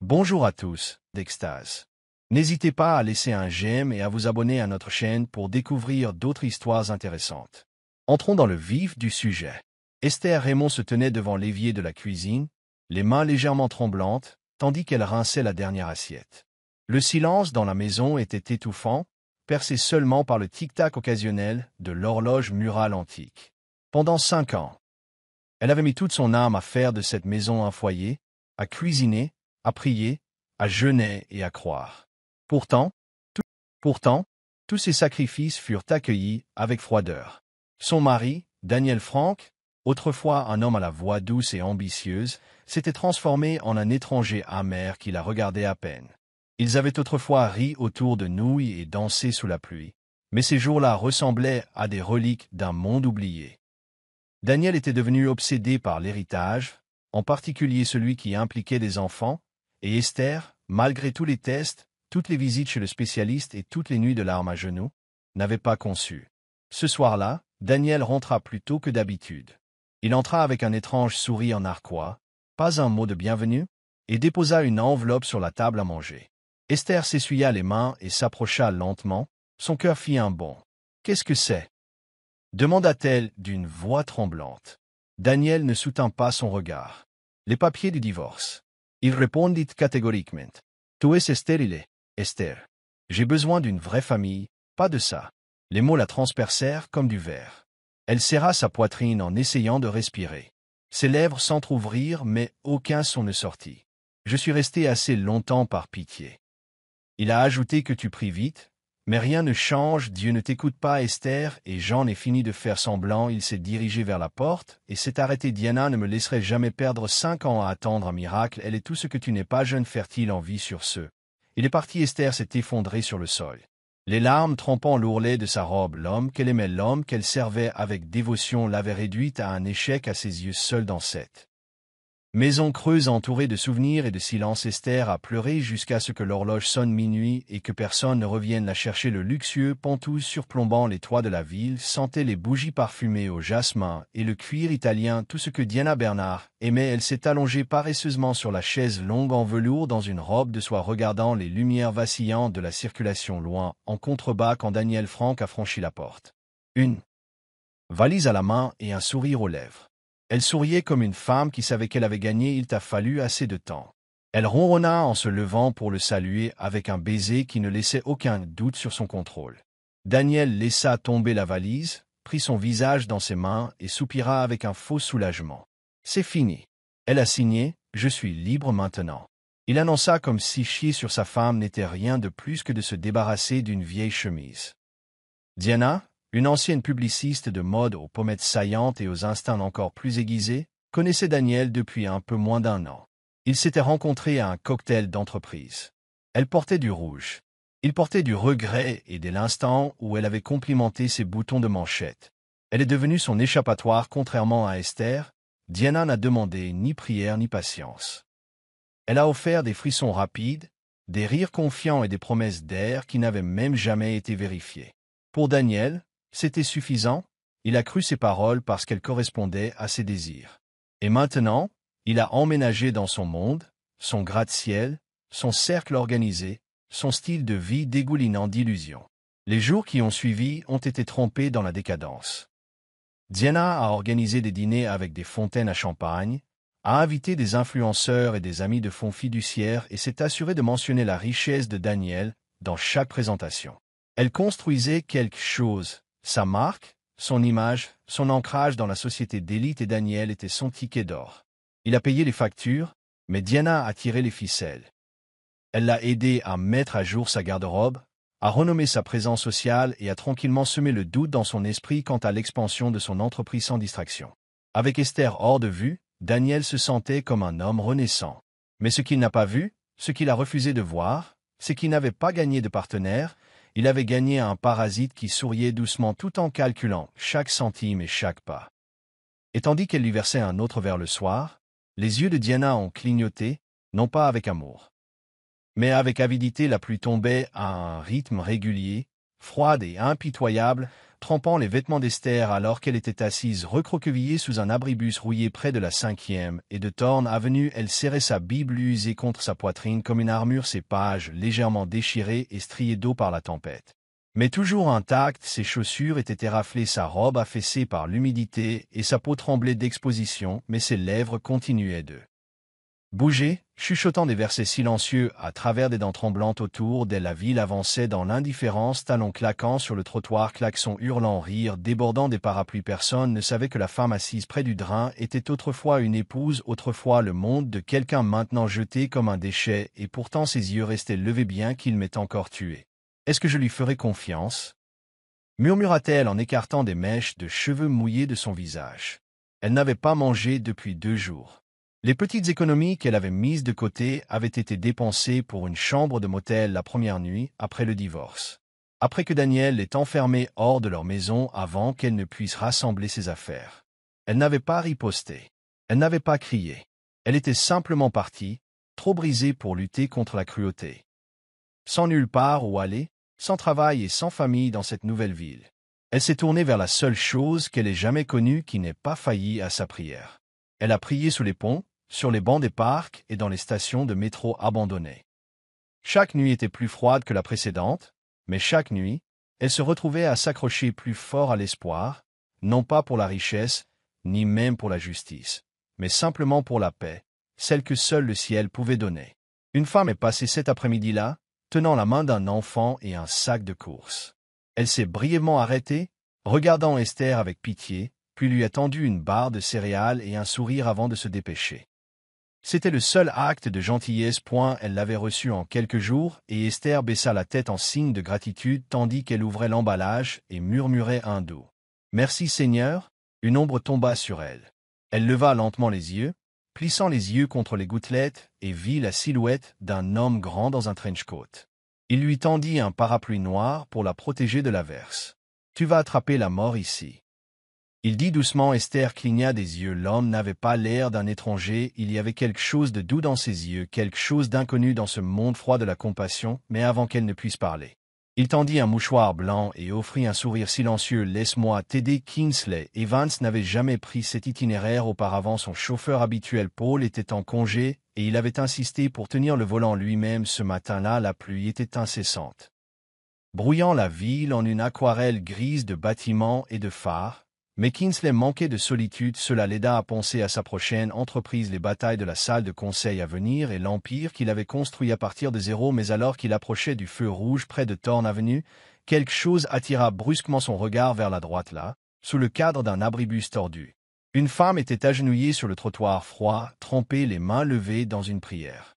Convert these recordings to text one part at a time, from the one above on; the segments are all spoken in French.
Bonjour à tous, d'Extase. N'hésitez pas à laisser un j'aime et à vous abonner à notre chaîne pour découvrir d'autres histoires intéressantes. Entrons dans le vif du sujet. Esther Raymond se tenait devant l'évier de la cuisine, les mains légèrement tremblantes, tandis qu'elle rinçait la dernière assiette. Le silence dans la maison était étouffant, percé seulement par le tic-tac occasionnel de l'horloge murale antique. Pendant 5 ans, elle avait mis toute son âme à faire de cette maison un foyer, à cuisiner, à prier, à jeûner et à croire. Pourtant, tous ces sacrifices furent accueillis avec froideur. Son mari, Daniel Frank, autrefois un homme à la voix douce et ambitieuse, s'était transformé en un étranger amer qui la regardait à peine. Ils avaient autrefois ri autour de nouilles et dansé sous la pluie, mais ces jours-là ressemblaient à des reliques d'un monde oublié. Daniel était devenu obsédé par l'héritage, en particulier celui qui impliquait des enfants, et Esther, malgré tous les tests, toutes les visites chez le spécialiste et toutes les nuits de larmes à genoux, n'avait pas conçu. Ce soir-là, Daniel rentra plus tôt que d'habitude. Il entra avec un étrange sourire narquois, pas un mot de bienvenue, et déposa une enveloppe sur la table à manger. Esther s'essuya les mains et s'approcha lentement, son cœur fit un bond. « Qu'est-ce que c'est » demanda-t-elle d'une voix tremblante. Daniel ne soutint pas son regard. « Les papiers du divorce. » Il répondit catégoriquement. « Tu es stérile, Esther. J'ai besoin d'une vraie famille, pas de ça. » Les mots la transpercèrent comme du verre. Elle serra sa poitrine en essayant de respirer. Ses lèvres s'entr'ouvrirent, mais aucun son ne sortit. « Je suis resté assez longtemps par pitié. » Il a ajouté que tu pries vite. Mais rien ne change, Dieu ne t'écoute pas, Esther, et j'en ai fini de faire semblant. Il s'est dirigé vers la porte, et s'est arrêté. Diana ne me laisserait jamais perdre 5 ans à attendre un miracle. Elle est tout ce que tu n'es pas, jeune fertile en vie sur ce. Il est parti. Esther s'est effondrée sur le sol. Les larmes trempant l'ourlet de sa robe, l'homme qu'elle aimait, l'homme qu'elle servait avec dévotion, l'avait réduite à un échec à ses yeux, seule dans cette maison creuse entourée de souvenirs et de silence. Esther a pleuré jusqu'à ce que l'horloge sonne minuit et que personne ne revienne la chercher. Le luxueux penthouse surplombant les toits de la ville sentait les bougies parfumées au jasmin et le cuir italien, tout ce que Diana Bernard aimait. Elle s'est allongée paresseusement sur la chaise longue en velours dans une robe de soie, regardant les lumières vacillantes de la circulation loin, en contrebas, quand Daniel Frank a franchi la porte. Une valise à la main et un sourire aux lèvres. Elle souriait comme une femme qui savait qu'elle avait gagné. Il t'a fallu assez de temps. Elle ronronna en se levant pour le saluer avec un baiser qui ne laissait aucun doute sur son contrôle. Daniel laissa tomber la valise, prit son visage dans ses mains et soupira avec un faux soulagement. C'est fini. Elle a signé, je suis libre maintenant. Il annonça comme si chier sur sa femme n'était rien de plus que de se débarrasser d'une vieille chemise. Diana, une ancienne publiciste de mode aux pommettes saillantes et aux instincts encore plus aiguisés, connaissait Daniel depuis un peu moins d'1 an. Ils s'étaient rencontrés à un cocktail d'entreprise. Elle portait du rouge. Il portait du regret, et dès l'instant où elle avait complimenté ses boutons de manchette, elle est devenue son échappatoire. Contrairement à Esther, Diana n'a demandé ni prière ni patience. Elle a offert des frissons rapides, des rires confiants et des promesses d'air qui n'avaient même jamais été vérifiées. Pour Daniel, c'était suffisant. Il a cru ses paroles parce qu'elles correspondaient à ses désirs. Et maintenant, il a emménagé dans son monde, son gratte-ciel, son cercle organisé, son style de vie dégoulinant d'illusions. Les jours qui ont suivi ont été trempés dans la décadence. Diana a organisé des dîners avec des fontaines à champagne, a invité des influenceurs et des amis de fonds fiduciaires et s'est assurée de mentionner la richesse de Daniel dans chaque présentation. Elle construisait quelque chose. Sa marque, son image, son ancrage dans la société d'élite, et Daniel était son ticket d'or. Il a payé les factures, mais Diana a tiré les ficelles. Elle l'a aidé à mettre à jour sa garde-robe, à renommer sa présence sociale et à tranquillement semer le doute dans son esprit quant à l'expansion de son entreprise sans distraction. Avec Esther hors de vue, Daniel se sentait comme un homme renaissant. Mais ce qu'il n'a pas vu, ce qu'il a refusé de voir, c'est qu'il n'avait pas gagné de partenaire. Il avait gagné un parasite qui souriait doucement tout en calculant chaque centime et chaque pas. Et tandis qu'elle lui versait un autre verre le soir, les yeux de Diana ont clignoté, non pas avec amour, mais avec avidité. La pluie tombait à un rythme régulier, froide et impitoyable, trempant les vêtements d'Esther alors qu'elle était assise recroquevillée sous un abribus rouillé près de la 5e et de Thorn Avenue. Elle serrait sa Bible usée contre sa poitrine comme une armure, ses pages légèrement déchirées et striées d'eau par la tempête. Mais toujours intacte, ses chaussures étaient éraflées, sa robe affaissée par l'humidité et sa peau tremblait d'exposition, mais ses lèvres continuaient de bouger, chuchotant des versets silencieux à travers des dents tremblantes autour d'elle. La ville avançait dans l'indifférence, talons claquant sur le trottoir, klaxons hurlant, rire débordant des parapluies. Personne ne savait que la femme assise près du drain était autrefois une épouse, autrefois le monde de quelqu'un, maintenant jeté comme un déchet, et pourtant ses yeux restaient levés bien qu'il m'ait encore tué. Est-ce que je lui ferai confiance? Murmura-t-elle en écartant des mèches de cheveux mouillés de son visage. Elle n'avait pas mangé depuis 2 jours. Les petites économies qu'elle avait mises de côté avaient été dépensées pour une chambre de motel la première nuit après le divorce. Après que Daniel l'ait enfermée hors de leur maison avant qu'elle ne puisse rassembler ses affaires. Elle n'avait pas riposté. Elle n'avait pas crié. Elle était simplement partie, trop brisée pour lutter contre la cruauté. Sans nulle part où aller, sans travail et sans famille dans cette nouvelle ville. Elle s'est tournée vers la seule chose qu'elle ait jamais connue qui n'ait pas failli à sa prière. Elle a prié sous les ponts, sur les bancs des parcs et dans les stations de métro abandonnées. Chaque nuit était plus froide que la précédente, mais chaque nuit, elle se retrouvait à s'accrocher plus fort à l'espoir, non pas pour la richesse, ni même pour la justice, mais simplement pour la paix, celle que seul le ciel pouvait donner. Une femme est passée cet après-midi-là, tenant la main d'un enfant et un sac de courses. Elle s'est brièvement arrêtée, regardant Esther avec pitié, puis lui a tendu une barre de céréales et un sourire avant de se dépêcher. C'était le seul acte de gentillesse elle l'avait reçu en quelques jours, et Esther baissa la tête en signe de gratitude tandis qu'elle ouvrait l'emballage et murmurait un doux « Merci Seigneur ». Une ombre tomba sur elle. Elle leva lentement les yeux, plissant les yeux contre les gouttelettes, et vit la silhouette d'un homme grand dans un trench-coat. Il lui tendit un parapluie noir pour la protéger de l'averse. « Tu vas attraper la mort ici. » Il dit doucement. Esther cligna des yeux. L'homme n'avait pas l'air d'un étranger, il y avait quelque chose de doux dans ses yeux, quelque chose d'inconnu dans ce monde froid de la compassion, mais avant qu'elle ne puisse parler. Il tendit un mouchoir blanc et offrit un sourire silencieux. « Laisse-moi t'aider, Kingsley. » Evans n'avait jamais pris cet itinéraire auparavant. Son chauffeur habituel, Paul, était en congé, et il avait insisté pour tenir le volant lui-même. Ce matin-là, la pluie était incessante, brouillant la ville en une aquarelle grise de bâtiments et de phares. Mais Kingsley manquait de solitude. Cela l'aida à penser à sa prochaine entreprise, les batailles de la salle de conseil à venir et l'empire qu'il avait construit à partir de zéro. Mais alors qu'il approchait du feu rouge près de Thorn Avenue, quelque chose attira brusquement son regard vers la droite là, sous le cadre d'un abribus tordu. Une femme était agenouillée sur le trottoir froid, trempée, les mains levées dans une prière.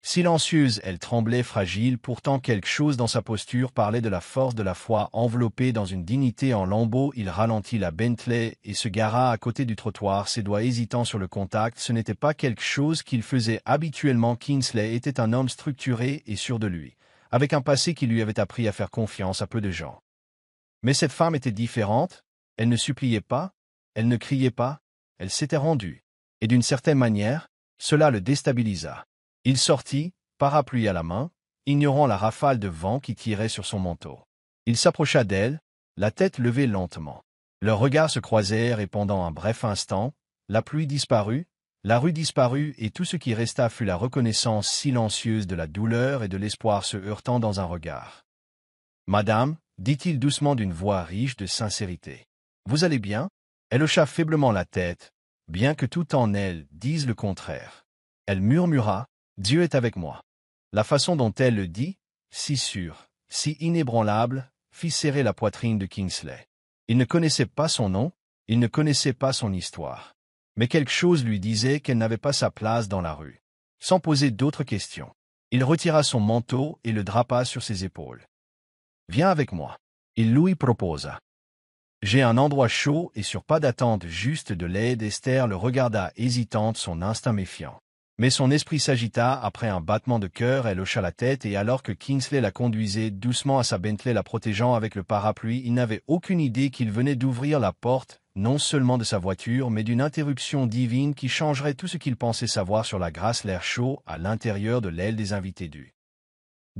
Silencieuse, elle tremblait, fragile, pourtant quelque chose dans sa posture parlait de la force de la foi. Enveloppée dans une dignité en lambeaux, il ralentit la Bentley et se gara à côté du trottoir, ses doigts hésitants sur le contact. Ce n'était pas quelque chose qu'il faisait habituellement. Kingsley était un homme structuré et sûr de lui, avec un passé qui lui avait appris à faire confiance à peu de gens. Mais cette femme était différente, elle ne suppliait pas, elle ne criait pas, elle s'était rendue. Et d'une certaine manière, cela le déstabilisa. Il sortit, parapluie à la main, ignorant la rafale de vent qui tirait sur son manteau. Il s'approcha d'elle, la tête levée lentement. Leurs regards se croisèrent et pendant un bref instant, la pluie disparut, la rue disparut et tout ce qui resta fut la reconnaissance silencieuse de la douleur et de l'espoir se heurtant dans un regard. « Madame, » dit-il doucement d'une voix riche de sincérité. « Vous allez bien ?» Elle hocha faiblement la tête, bien que tout en elle dise le contraire. Elle murmura, « Dieu est avec moi. » La façon dont elle le dit, si sûre, si inébranlable, fit serrer la poitrine de Kingsley. Il ne connaissait pas son nom, il ne connaissait pas son histoire. Mais quelque chose lui disait qu'elle n'avait pas sa place dans la rue. Sans poser d'autres questions, il retira son manteau et le drapa sur ses épaules. « Viens avec moi. » Il lui proposa. « J'ai un endroit chaud et sur pas d'attente, juste de l'aide. » Esther le regarda hésitante, son instinct méfiant. Mais son esprit s'agita. Après un battement de cœur, elle hocha la tête et alors que Kingsley la conduisait doucement à sa Bentley, la protégeant avec le parapluie, il n'avait aucune idée qu'il venait d'ouvrir la porte, non seulement de sa voiture, mais d'une interruption divine qui changerait tout ce qu'il pensait savoir sur la grâce, l'air chaud à l'intérieur de l'aile des invités du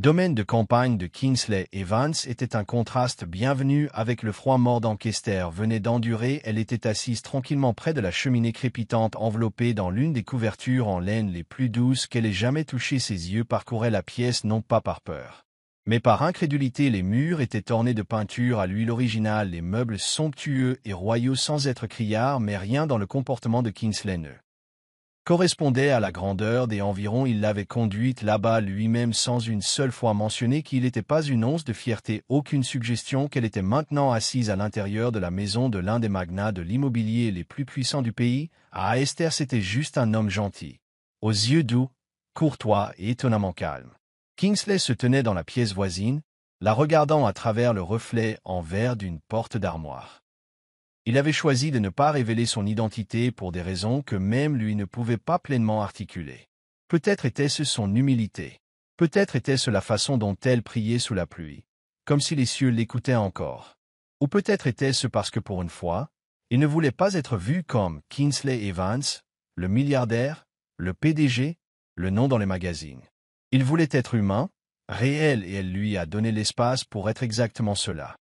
Domaine de campagne de Kingsley Evans était un contraste bienvenu avec le froid mordant qu'Esther venait d'endurer. Elle était assise tranquillement près de la cheminée crépitante enveloppée dans l'une des couvertures en laine les plus douces qu'elle ait jamais touchées. Ses yeux parcouraient la pièce non pas par peur, mais par incrédulité. Les murs étaient ornés de peintures à l'huile originale, les meubles somptueux et royaux sans être criards, mais rien dans le comportement de Kingsley ne correspondait à la grandeur des environs. Il l'avait conduite là-bas lui-même sans une seule fois mentionner qu'il n'était pas une once de fierté, aucune suggestion qu'elle était maintenant assise à l'intérieur de la maison de l'un des magnats de l'immobilier les plus puissants du pays. À Esther, c'était juste un homme gentil, aux yeux doux, courtois et étonnamment calme. Kingsley se tenait dans la pièce voisine, la regardant à travers le reflet en verre d'une porte d'armoire. Il avait choisi de ne pas révéler son identité pour des raisons que même lui ne pouvait pas pleinement articuler. Peut-être était-ce son humilité. Peut-être était-ce la façon dont elle priait sous la pluie, comme si les cieux l'écoutaient encore. Ou peut-être était-ce parce que pour une fois, il ne voulait pas être vu comme Kingsley Evans, le milliardaire, le PDG, le nom dans les magazines. Il voulait être humain, réel, et elle lui a donné l'espace pour être exactement cela.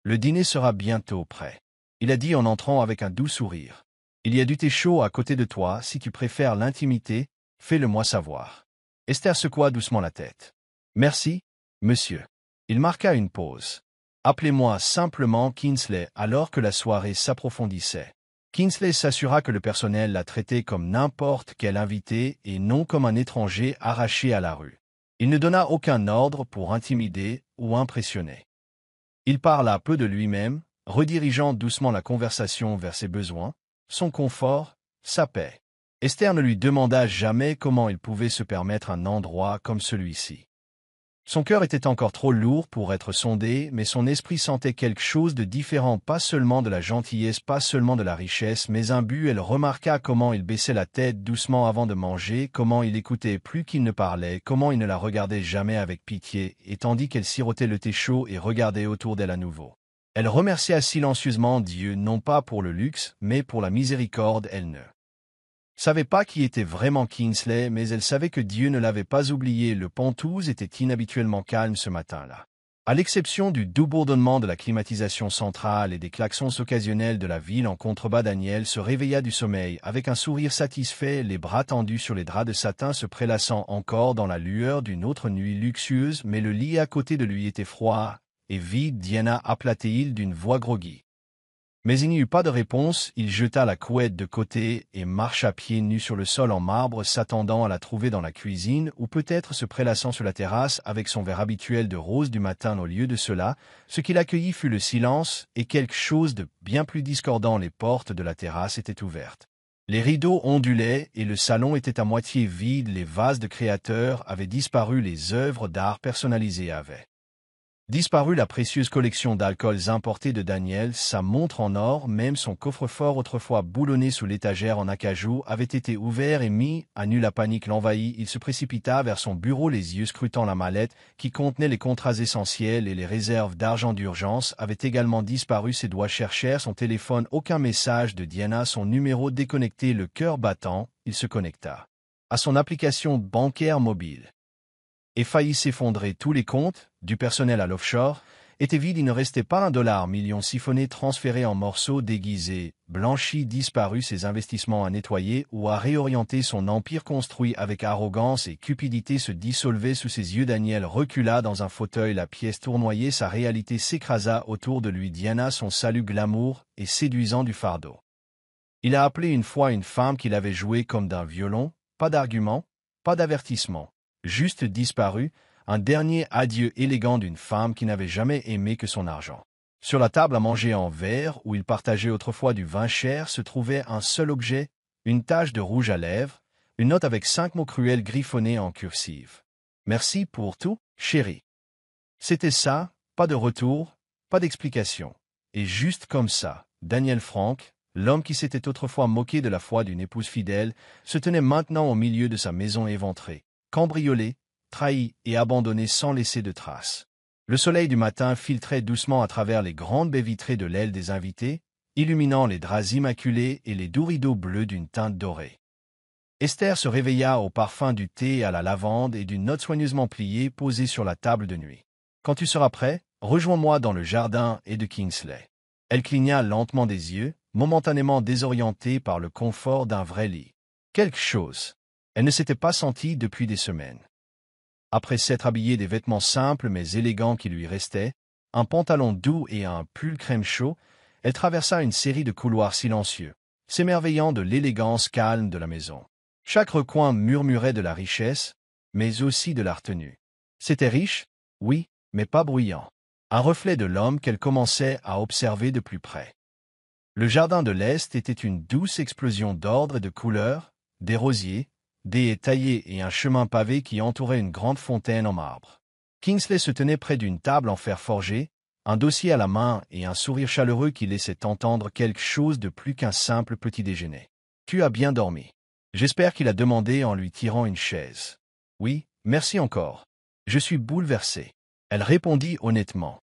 Le dîner sera bientôt prêt. Il a dit en entrant avec un doux sourire. Il y a du thé chaud à côté de toi. Si tu préfères l'intimité, fais-le-moi savoir. Esther secoua doucement la tête. Merci, monsieur. Il marqua une pause. Appelez-moi simplement Kingsley. Alors que la soirée s'approfondissait, Kingsley s'assura que le personnel la traitait comme n'importe quel invité et non comme un étranger arraché à la rue. Il ne donna aucun ordre pour intimider ou impressionner. Il parla peu de lui-même, redirigeant doucement la conversation vers ses besoins, son confort, sa paix. Esther ne lui demanda jamais comment il pouvait se permettre un endroit comme celui-ci. Son cœur était encore trop lourd pour être sondé, mais son esprit sentait quelque chose de différent, pas seulement de la gentillesse, pas seulement de la richesse, mais un but. Elle remarqua comment il baissait la tête doucement avant de manger, comment il écoutait plus qu'il ne parlait, comment il ne la regardait jamais avec pitié, et tandis qu'elle sirotait le thé chaud et regardait autour d'elle à nouveau. Elle remercia silencieusement Dieu non pas pour le luxe, mais pour la miséricorde. Elle ne savait pas qui était vraiment Kingsley, mais elle savait que Dieu ne l'avait pas oublié. Le Pontouse était inhabituellement calme ce matin-là. À l'exception du doux bourdonnement de la climatisation centrale et des klaxons occasionnels de la ville en contrebas, Daniel se réveilla du sommeil avec un sourire satisfait, les bras tendus sur les draps de satin, se prélassant encore dans la lueur d'une autre nuit luxueuse, mais le lit à côté de lui était froid et vide. Diana, appela-t-il d'une voix groggy. Mais il n'y eut pas de réponse. Il jeta la couette de côté et marcha pieds nus sur le sol en marbre, s'attendant à la trouver dans la cuisine ou peut-être se prélassant sur la terrasse avec son verre habituel de rose du matin. Au lieu de cela, ce qui l'accueillit fut le silence et quelque chose de bien plus discordant. Les portes de la terrasse étaient ouvertes. Les rideaux ondulaient et le salon était à moitié vide. Les vases de créateurs avaient disparu, les œuvres d'art personnalisées avaient disparu, la précieuse collection d'alcools importés de Daniel, sa montre en or, même son coffre-fort autrefois boulonné sous l'étagère en acajou avait été ouvert et mis à nu. La panique l'envahit. Il se précipita vers son bureau, les yeux scrutant la mallette qui contenait les contrats essentiels et les réserves d'argent d'urgence avaient également disparu. Ses doigts cherchèrent son téléphone. Aucun message de Diana, son numéro déconnecté. Le cœur battant, il se connecta à son application bancaire mobile et faillit s'effondrer. Tous les comptes, du personnel à l'offshore, étaient vides. Il ne restait pas $1 million siphonné, transféré en morceaux déguisés, blanchis, disparu. Ses investissements à nettoyer ou à réorienter, son empire construit avec arrogance et cupidité se dissolvait sous ses yeux. Daniel recula dans un fauteuil, la pièce tournoyait, sa réalité s'écrasa autour de lui. Diana, son salut glamour et séduisant du fardeau. Il a appelé une fois une femme qu'il avait jouée comme d'un violon, pas d'argument, pas d'avertissement. Juste disparu, un dernier adieu élégant d'une femme qui n'avait jamais aimé que son argent. Sur la table à manger en verre, où il partageait autrefois du vin cher, se trouvait un seul objet, une tache de rouge à lèvres, une note avec 5 mots cruels griffonnés en cursive. Merci pour tout, chérie. C'était ça, pas de retour, pas d'explication. Et juste comme ça, Daniel Frank, l'homme qui s'était autrefois moqué de la foi d'une épouse fidèle, se tenait maintenant au milieu de sa maison éventrée, cambriolé, trahi et abandonné sans laisser de traces. Le soleil du matin filtrait doucement à travers les grandes baies vitrées de l'aile des invités, illuminant les draps immaculés et les doux rideaux bleus d'une teinte dorée. Esther se réveilla au parfum du thé à la lavande et d'une note soigneusement pliée posée sur la table de nuit. « Quand tu seras prêt, rejoins-moi dans le jardin et de Kingsley. » Elle cligna lentement des yeux, momentanément désorientée par le confort d'un vrai lit. Quelque chose. Elle ne s'était pas sentie depuis des semaines. Après s'être habillée des vêtements simples mais élégants qui lui restaient, un pantalon doux et un pull crème chaud, elle traversa une série de couloirs silencieux, s'émerveillant de l'élégance calme de la maison. Chaque recoin murmurait de la richesse, mais aussi de la retenue. C'était riche, oui, mais pas bruyant. Un reflet de l'homme qu'elle commençait à observer de plus près. Le jardin de l'Est était une douce explosion d'ordre et de couleurs, des rosiers, des haies taillées et un chemin pavé qui entourait une grande fontaine en marbre. Kingsley se tenait près d'une table en fer forgé, un dossier à la main et un sourire chaleureux qui laissait entendre quelque chose de plus qu'un simple petit déjeuner. « Tu as bien dormi. » J'espère qu'il a demandé en lui tirant une chaise. « Oui, merci encore. Je suis bouleversé. » Elle répondit honnêtement.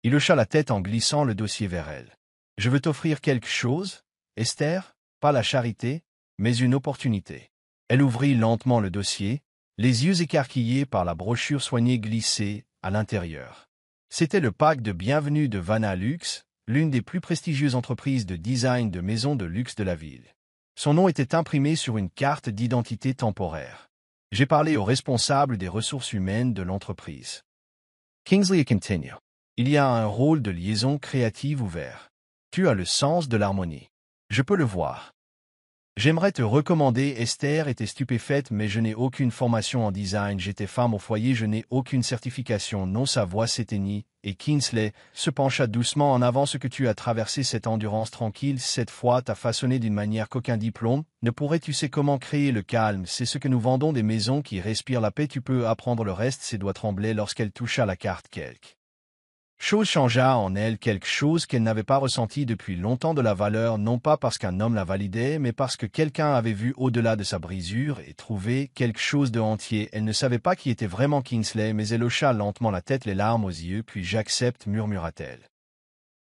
Il hocha la tête en glissant le dossier vers elle. « Je veux t'offrir quelque chose, Esther, pas la charité, mais une opportunité. » Elle ouvrit lentement le dossier, les yeux écarquillés par la brochure soignée glissée à l'intérieur. C'était le pack de bienvenue de Vanna Luxe, l'une des plus prestigieuses entreprises de design de maisons de luxe de la ville. Son nom était imprimé sur une carte d'identité temporaire. J'ai parlé au responsable des ressources humaines de l'entreprise. Kingsley continue. Il y a un rôle de liaison créative ouvert. Tu as le sens de l'harmonie. Je peux le voir. J'aimerais te recommander. Esther était stupéfaite, mais je n'ai aucune formation en design. J'étais femme au foyer, je n'ai aucune certification. Non, sa voix s'éteignit, et Kingsley se pencha doucement en avant. Ce que tu as traversé cette endurance tranquille, cette fois t'as façonné d'une manière qu'aucun diplôme ne pourrait. Tu sais comment créer le calme. C'est ce que nous vendons, des maisons qui respirent la paix. Tu peux apprendre le reste. Ses doigts tremblaient lorsqu'elle toucha la carte. Quelque chose changea en elle, quelque chose qu'elle n'avait pas ressenti depuis longtemps, de la valeur, non pas parce qu'un homme la validait, mais parce que quelqu'un avait vu au-delà de sa brisure et trouvé quelque chose de entier. Elle ne savait pas qui était vraiment Kingsley, mais elle hocha lentement la tête, les larmes aux yeux, puis « J'accepte », murmura-t-elle.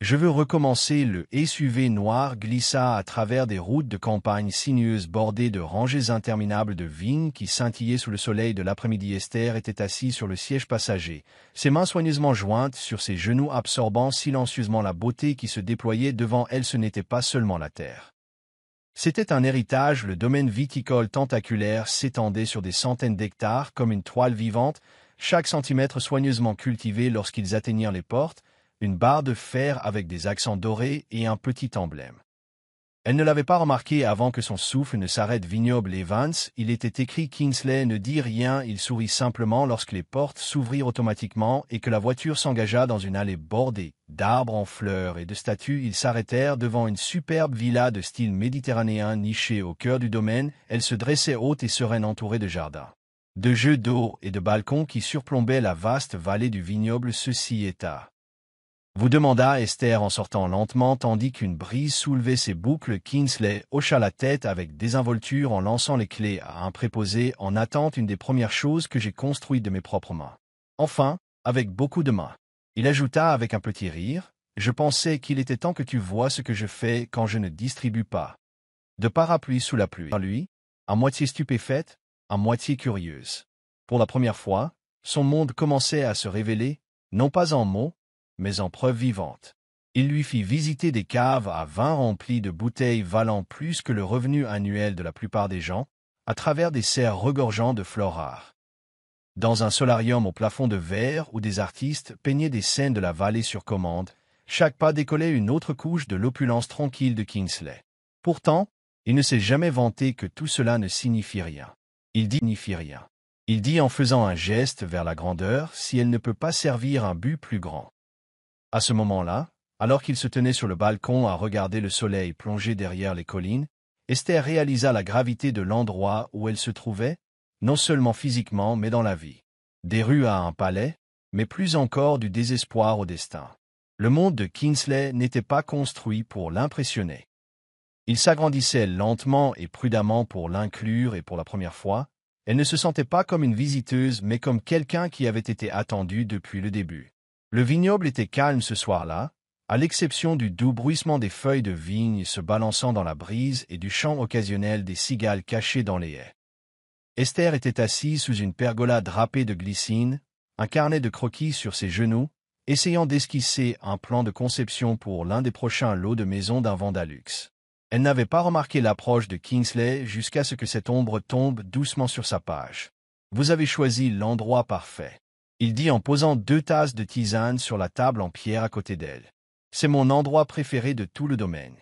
Je veux recommencer. Le SUV noir glissa à travers des routes de campagne sinueuses bordées de rangées interminables de vignes qui scintillaient sous le soleil de l'après-midi. Esther était assise sur le siège passager, ses mains soigneusement jointes sur ses genoux, absorbant silencieusement la beauté qui se déployait devant elle. Ce n'était pas seulement la terre. C'était un héritage. Le domaine viticole tentaculaire s'étendait sur des centaines d'hectares comme une toile vivante, chaque centimètre soigneusement cultivé. Lorsqu'ils atteignirent les portes, une barre de fer avec des accents dorés et un petit emblème. Elle ne l'avait pas remarqué avant que son souffle ne s'arrête. Vignoble Evans, il était écrit. Kingsley ne dit rien, il sourit simplement lorsque les portes s'ouvrirent automatiquement et que la voiture s'engagea dans une allée bordée d'arbres en fleurs et de statues. Ils s'arrêtèrent devant une superbe villa de style méditerranéen nichée au cœur du domaine. Elle se dressait haute et sereine, entourée de jardins, de jeux d'eau et de balcons qui surplombaient la vaste vallée du vignoble. Ceci est à vous, demanda Esther en sortant lentement tandis qu'une brise soulevait ses boucles. Kingsley hocha la tête avec désinvolture en lançant les clés à un préposé en attente. Une des premières choses que j'ai construites de mes propres mains. Enfin, avec beaucoup de mains. Il ajouta avec un petit rire, je pensais qu'il était temps que tu vois ce que je fais quand je ne distribue pas de parapluie sous la pluie. Lui, à moitié stupéfaite, à moitié curieuse. Pour la première fois, son monde commençait à se révéler, non pas en mots, mais en preuve vivante. Il lui fit visiter des caves à vin remplies de bouteilles valant plus que le revenu annuel de la plupart des gens, à travers des serres regorgeant de fleurs rares. Dans un solarium au plafond de verre où des artistes peignaient des scènes de la vallée sur commande, chaque pas décollait une autre couche de l'opulence tranquille de Kingsley. Pourtant, il ne s'est jamais vanté que tout cela ne signifie rien. Il dit en faisant un geste vers la grandeur, si elle ne peut pas servir un but plus grand. À ce moment-là, alors qu'il se tenait sur le balcon à regarder le soleil plonger derrière les collines, Esther réalisa la gravité de l'endroit où elle se trouvait, non seulement physiquement mais dans la vie. Des rues à un palais, mais plus encore du désespoir au destin. Le monde de Kingsley n'était pas construit pour l'impressionner. Il s'agrandissait lentement et prudemment pour l'inclure, et pour la première fois, elle ne se sentait pas comme une visiteuse mais comme quelqu'un qui avait été attendu depuis le début. Le vignoble était calme ce soir-là, À l'exception du doux bruissement des feuilles de vigne se balançant dans la brise et du chant occasionnel des cigales cachées dans les haies. Esther était assise sous une pergola drapée de glycine, un carnet de croquis sur ses genoux, essayant d'esquisser un plan de conception pour l'un des prochains lots de maisons d'un Vandalux. Elle n'avait pas remarqué l'approche de Kingsley jusqu'à ce que cette ombre tombe doucement sur sa page. « Vous avez choisi l'endroit parfait. » Il dit en posant 2 tasses de tisane sur la table en pierre à côté d'elle. « C'est mon endroit préféré de tout le domaine. »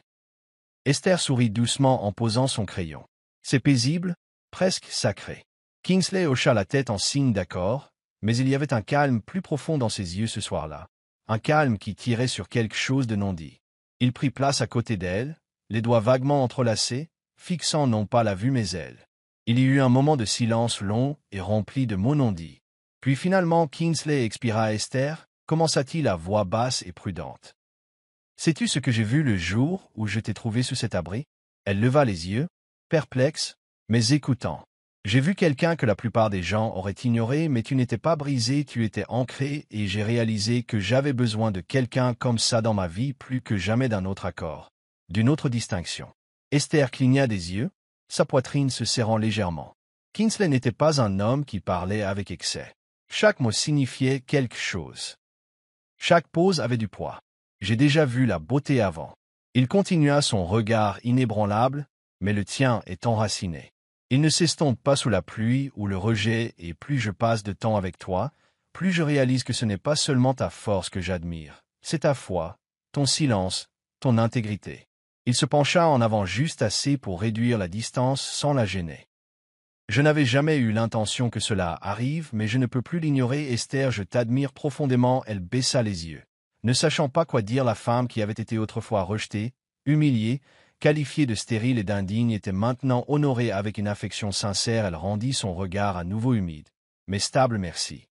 Esther sourit doucement en posant son crayon. « C'est paisible, presque sacré. » Kingsley hocha la tête en signe d'accord, mais il y avait un calme plus profond dans ses yeux ce soir-là. Un calme qui tirait sur quelque chose de non dit. Il prit place à côté d'elle, les doigts vaguement entrelacés, fixant non pas la vue mais elle. Il y eut un moment de silence long et rempli de mots non dits. Puis finalement Kingsley expira à Esther, commença-t-il à voix basse et prudente. « Sais-tu ce que j'ai vu le jour où je t'ai trouvé sous cet abri ?» Elle leva les yeux, perplexe, mais écoutant. « J'ai vu quelqu'un que la plupart des gens auraient ignoré, mais tu n'étais pas brisé, tu étais ancré, et j'ai réalisé que j'avais besoin de quelqu'un comme ça dans ma vie plus que jamais d'un autre accord, d'une autre distinction. » Esther cligna des yeux, sa poitrine se serrant légèrement. Kingsley n'était pas un homme qui parlait avec excès. Chaque mot signifiait quelque chose. Chaque pose avait du poids. J'ai déjà vu la beauté avant. Il continua son regard inébranlable, mais le tien est enraciné. Il ne s'estompe pas sous la pluie ou le rejet, et plus je passe de temps avec toi, plus je réalise que ce n'est pas seulement ta force que j'admire, c'est ta foi, ton silence, ton intégrité. Il se pencha en avant juste assez pour réduire la distance sans la gêner. Je n'avais jamais eu l'intention que cela arrive, mais je ne peux plus l'ignorer, Esther, je t'admire profondément. Elle baissa les yeux. Ne sachant pas quoi dire, la femme qui avait été autrefois rejetée, humiliée, qualifiée de stérile et d'indigne était maintenant honorée avec une affection sincère. Elle rendit son regard à nouveau humide, mais stable. Merci.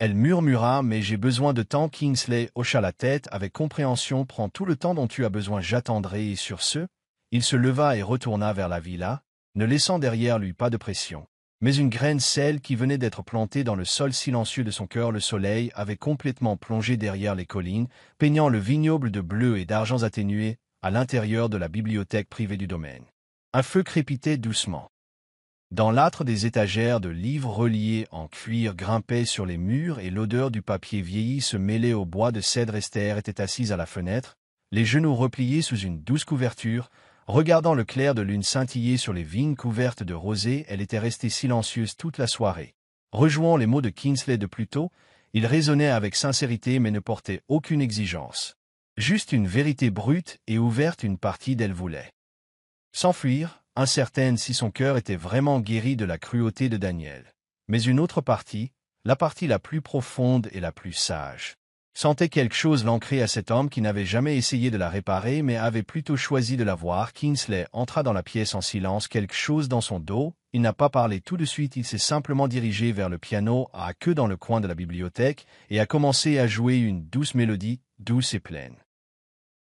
Elle murmura, mais j'ai besoin de temps. Kingsley hocha la tête avec compréhension. Prends tout le temps dont tu as besoin, j'attendrai. Et sur ce, il se leva et retourna vers la villa, ne laissant derrière lui pas de pression. Mais une graine, celle qui venait d'être plantée dans le sol silencieux de son cœur, le soleil avait complètement plongé derrière les collines, peignant le vignoble de bleu et d'argent atténués à l'intérieur de la bibliothèque privée du domaine. Un feu crépitait doucement. Dans l'âtre, des étagères de livres reliés en cuir grimpaient sur les murs et l'odeur du papier vieilli se mêlait au bois de cèdre. Esther était assise à la fenêtre, les genoux repliés sous une douce couverture, regardant le clair de lune scintiller sur les vignes couvertes de rosée. Elle était restée silencieuse toute la soirée. Rejouant les mots de Kingsley de plus tôt, il raisonnait avec sincérité mais ne portait aucune exigence. Juste une vérité brute et ouverte. Une partie d'elle voulait s'enfuir, incertaine si son cœur était vraiment guéri de la cruauté de Daniel. Mais une autre partie, la partie la plus profonde et la plus sage, sentait quelque chose l'ancrer à cet homme qui n'avait jamais essayé de la réparer mais avait plutôt choisi de la voir. Kingsley entra dans la pièce en silence, quelque chose dans son dos. Il n'a pas parlé tout de suite, il s'est simplement dirigé vers le piano à queue dans le coin de la bibliothèque et a commencé à jouer une douce mélodie, douce et pleine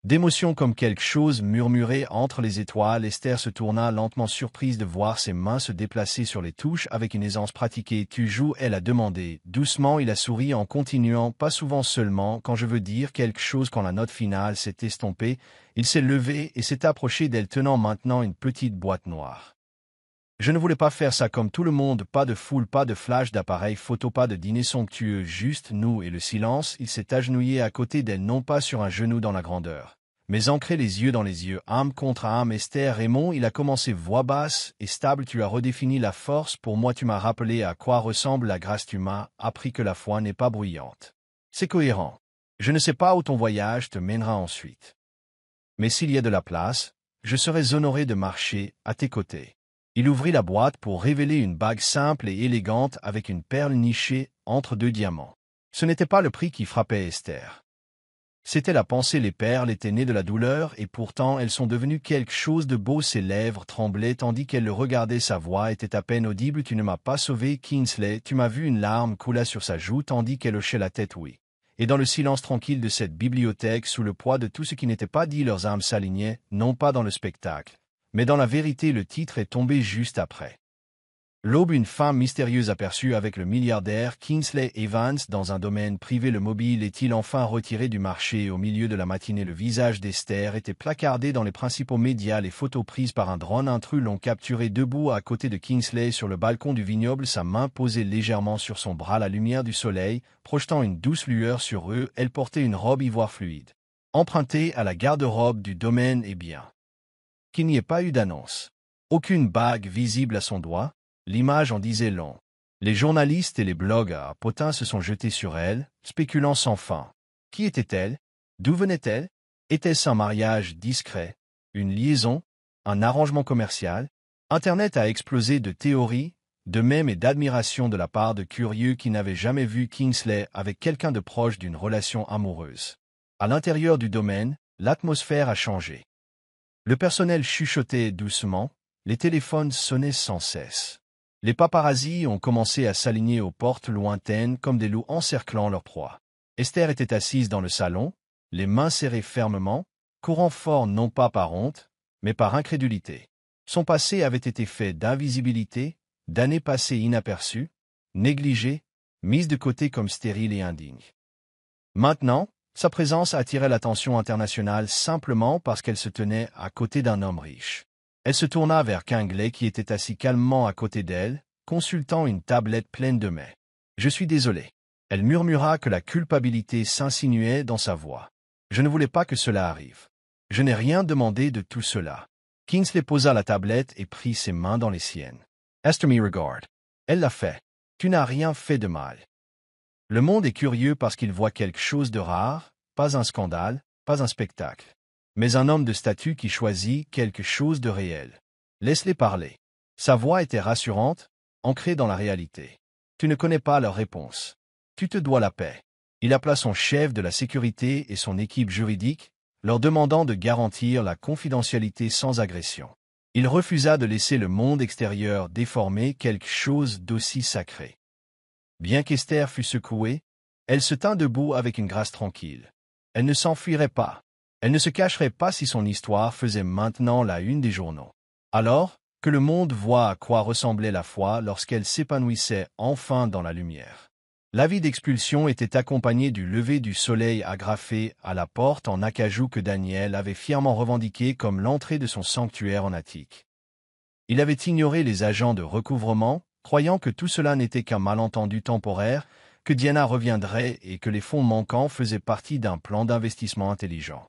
d'émotion comme quelque chose murmuré entre les étoiles. Esther se tourna lentement, surprise de voir ses mains se déplacer sur les touches avec une aisance pratiquée. « Tu joues ?» elle a demandé. Doucement, il a souri en continuant. « Pas souvent seulement, quand je veux dire quelque chose, quand la note finale s'est estompée. » Il s'est levé et s'est approché d'elle tenant maintenant une petite boîte noire. « Je ne voulais pas faire ça comme tout le monde, pas de foule, pas de flash d'appareil photo, pas de dîner somptueux, juste nous et le silence. » Il s'est agenouillé à côté d'elle, non pas sur un genou dans la grandeur, mais ancré les yeux dans les yeux, âme contre âme. « Esther Raymond, il a commencé voix basse et stable, tu as redéfini la force pour moi, tu m'as rappelé à quoi ressemble la grâce, tu m'as appris que la foi n'est pas bruyante. C'est cohérent. Je ne sais pas où ton voyage te mènera ensuite. Mais s'il y a de la place, je serais honoré de marcher à tes côtés. » Il ouvrit la boîte pour révéler une bague simple et élégante avec une perle nichée entre 2 diamants. Ce n'était pas le prix qui frappait Esther. C'était la pensée. Les perles étaient nées de la douleur et pourtant elles sont devenues quelque chose de beau. Ses lèvres tremblaient tandis qu'elle le regardait. Sa voix était à peine audible. « Tu ne m'as pas sauvé, Kingsley. » Tu m'as vu. Une larme coula sur sa joue tandis qu'elle hochait la tête. Oui. Et dans le silence tranquille de cette bibliothèque, sous le poids de tout ce qui n'était pas dit, leurs âmes s'alignaient, non pas dans le spectacle, mais dans la vérité. Le titre est tombé juste après. L'aube, une femme mystérieuse aperçue avec le milliardaire Kingsley Evans dans un domaine privé. Le mobile est-il enfin retiré du marché? Au milieu de la matinée, le visage d'Esther était placardé dans les principaux médias. Les photos prises par un drone intrus l'ont capturé debout à côté de Kingsley sur le balcon du vignoble, sa main posée légèrement sur son bras, la lumière du soleil projetant une douce lueur sur eux. Elle portait une robe ivoire fluide, empruntée à la garde-robe du domaine, et bien qu'il n'y ait pas eu d'annonce, aucune bague visible à son doigt, l'image en disait long. Les journalistes et les blogueurs potins se sont jetés sur elle, spéculant sans fin. Qui était-elle? D'où venait-elle? Était-ce un mariage discret? Une liaison? Un arrangement commercial? Internet a explosé de théories, de mèmes et d'admiration de la part de curieux qui n'avaient jamais vu Kingsley avec quelqu'un de proche d'une relation amoureuse. À l'intérieur du domaine, l'atmosphère a changé. Le personnel chuchotait doucement, les téléphones sonnaient sans cesse. Les paparazzis ont commencé à s'aligner aux portes lointaines comme des loups encerclant leur proie. Esther était assise dans le salon, les mains serrées fermement, courant fort non pas par honte, mais par incrédulité. Son passé avait été fait d'invisibilité, d'années passées inaperçues, négligées, mises de côté comme stériles et indignes. Maintenant, sa présence attirait l'attention internationale simplement parce qu'elle se tenait à côté d'un homme riche. Elle se tourna vers Kingsley qui était assis calmement à côté d'elle, consultant une tablette pleine de mets. « Je suis désolé. » Elle murmura que la culpabilité s'insinuait dans sa voix. « Je ne voulais pas que cela arrive. Je n'ai rien demandé de tout cela. » Kingsley posa la tablette et prit ses mains dans les siennes. « Esther me regarde. » Elle l'a fait. « Tu n'as rien fait de mal. » Le monde est curieux parce qu'il voit quelque chose de rare, pas un scandale, pas un spectacle, mais un homme de statut qui choisit quelque chose de réel. Laisse-les parler. Sa voix était rassurante, ancrée dans la réalité. Tu ne connais pas leur réponse. Tu te dois la paix. Il appela son chef de la sécurité et son équipe juridique, leur demandant de garantir la confidentialité sans agression. Il refusa de laisser le monde extérieur déformer quelque chose d'aussi sacré. Bien qu'Esther fût secouée, elle se tint debout avec une grâce tranquille. Elle ne s'enfuirait pas. Elle ne se cacherait pas si son histoire faisait maintenant la une des journaux. Alors, que le monde voie à quoi ressemblait la foi lorsqu'elle s'épanouissait enfin dans la lumière. L'avis d'expulsion était accompagné du lever du soleil agrafé à la porte en acajou que Daniel avait fièrement revendiqué comme l'entrée de son sanctuaire en attique. Il avait ignoré les agents de recouvrement, croyant que tout cela n'était qu'un malentendu temporaire, que Diana reviendrait et que les fonds manquants faisaient partie d'un plan d'investissement intelligent.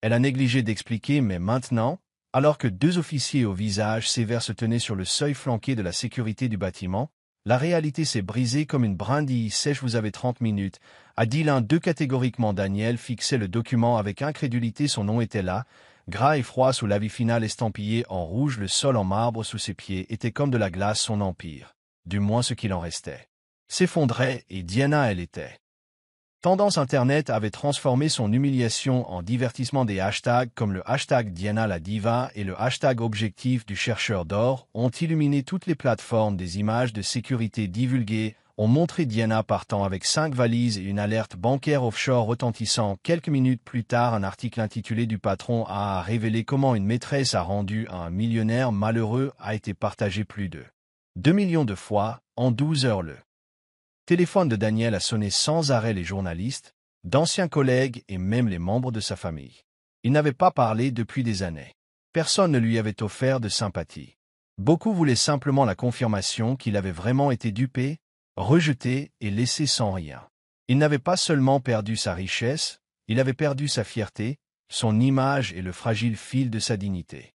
Elle a négligé d'expliquer, mais maintenant, alors que deux officiers au visage sévère se tenaient sur le seuil flanqué de la sécurité du bâtiment, la réalité s'est brisée comme une brindille sèche. « Vous avez 30 minutes, » a dit l'un d'eux catégoriquement. Daniel fixait le document avec incrédulité. Son nom était là, gras et froid sous l'avis final estampillé en rouge. Le sol en marbre sous ses pieds était comme de la glace. Son empire, du moins ce qu'il en restait, s'effondrait, et Diana elle était. Tendance Internet avait transformé son humiliation en divertissement. Des hashtags comme le hashtag Diana la diva et le hashtag objectif du chercheur d'or ont illuminé toutes les plateformes. Des images de sécurité divulguées ont montré Diana partant avec 5 valises et une alerte bancaire offshore retentissant. Quelques minutes plus tard, un article intitulé « Du patron a révélé comment une maîtresse a rendu un millionnaire malheureux » a été partagé plus de 2 millions de fois en 12 heures. Le téléphone de Daniel a sonné sans arrêt. Les journalistes, d'anciens collègues et même les membres de sa famille. Il n'avait pas parlé depuis des années. Personne ne lui avait offert de sympathie. Beaucoup voulaient simplement la confirmation qu'il avait vraiment été dupé, rejeté et laissé sans rien. Il n'avait pas seulement perdu sa richesse, il avait perdu sa fierté, son image et le fragile fil de sa dignité.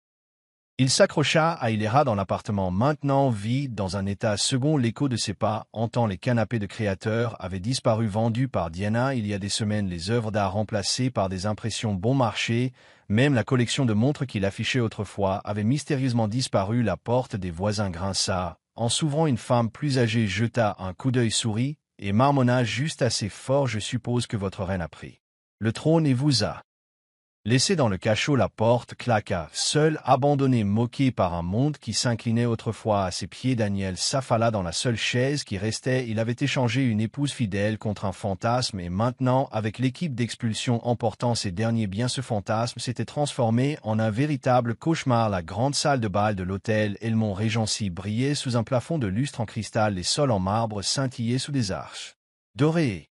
Il s'accrocha à il ira dans l'appartement maintenant vide dans un état second. L'écho de ses pas, entend les canapés de créateurs avaient disparu, vendus par Diana il y a des semaines, les œuvres d'art remplacées par des impressions bon marché, même la collection de montres qu'il affichait autrefois avait mystérieusement disparu. La porte des voisins grinça. En s'ouvrant, une femme plus âgée jeta un coup d'œil, sourit, et marmonna juste assez fort: « Je suppose que votre reine a pris le trône et vous a Laissé dans le cachot, la porte claqua. Seul, abandonné, moqué par un monde qui s'inclinait autrefois à ses pieds, Daniel s'affala dans la seule chaise qui restait. Il avait échangé une épouse fidèle contre un fantasme et maintenant, avec l'équipe d'expulsion emportant ses derniers biens, ce fantasme s'était transformé en un véritable cauchemar. La grande salle de bal de l'hôtel Elmont Regency brillait sous un plafond de lustre en cristal. Les sols en marbre scintillaient sous des arches dorées.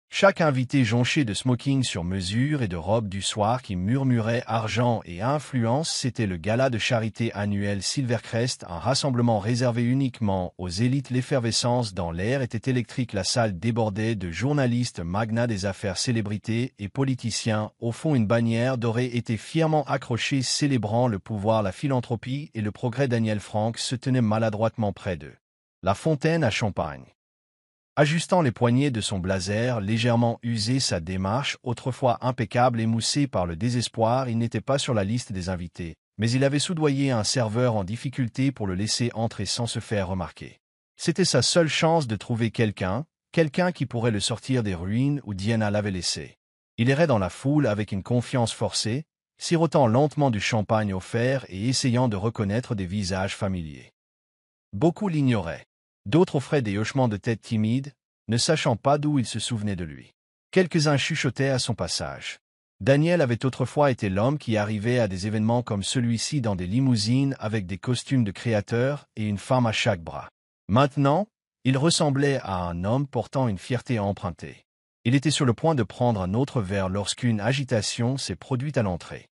Chaque invité jonché de smoking sur mesure et de robes du soir qui murmuraient argent et influence. C'était le gala de charité annuel Silvercrest, un rassemblement réservé uniquement aux élites. L'effervescence dans l'air était électrique. La salle débordait de journalistes, magnats des affaires, célébrités et politiciens. Au fond, une bannière dorée était fièrement accrochée, célébrant le pouvoir, la philanthropie et le progrès. Daniel Frank se tenait maladroitement près d'eux. La fontaine à champagne. Ajustant les poignets de son blazer, légèrement usé, sa démarche, autrefois impeccable, émoussée par le désespoir, il n'était pas sur la liste des invités, mais il avait soudoyé un serveur en difficulté pour le laisser entrer sans se faire remarquer. C'était sa seule chance de trouver quelqu'un qui pourrait le sortir des ruines où Diana l'avait laissé. Il errait dans la foule avec une confiance forcée, sirotant lentement du champagne offert et essayant de reconnaître des visages familiers. Beaucoup l'ignoraient. D'autres offraient des hochements de tête timides, ne sachant pas d'où il se souvenait de lui. Quelques-uns chuchotaient à son passage. Daniel avait autrefois été l'homme qui arrivait à des événements comme celui-ci dans des limousines avec des costumes de créateur et une femme à chaque bras. Maintenant, il ressemblait à un homme portant une fierté empruntée. Il était sur le point de prendre un autre verre lorsqu'une agitation s'est produite à l'entrée.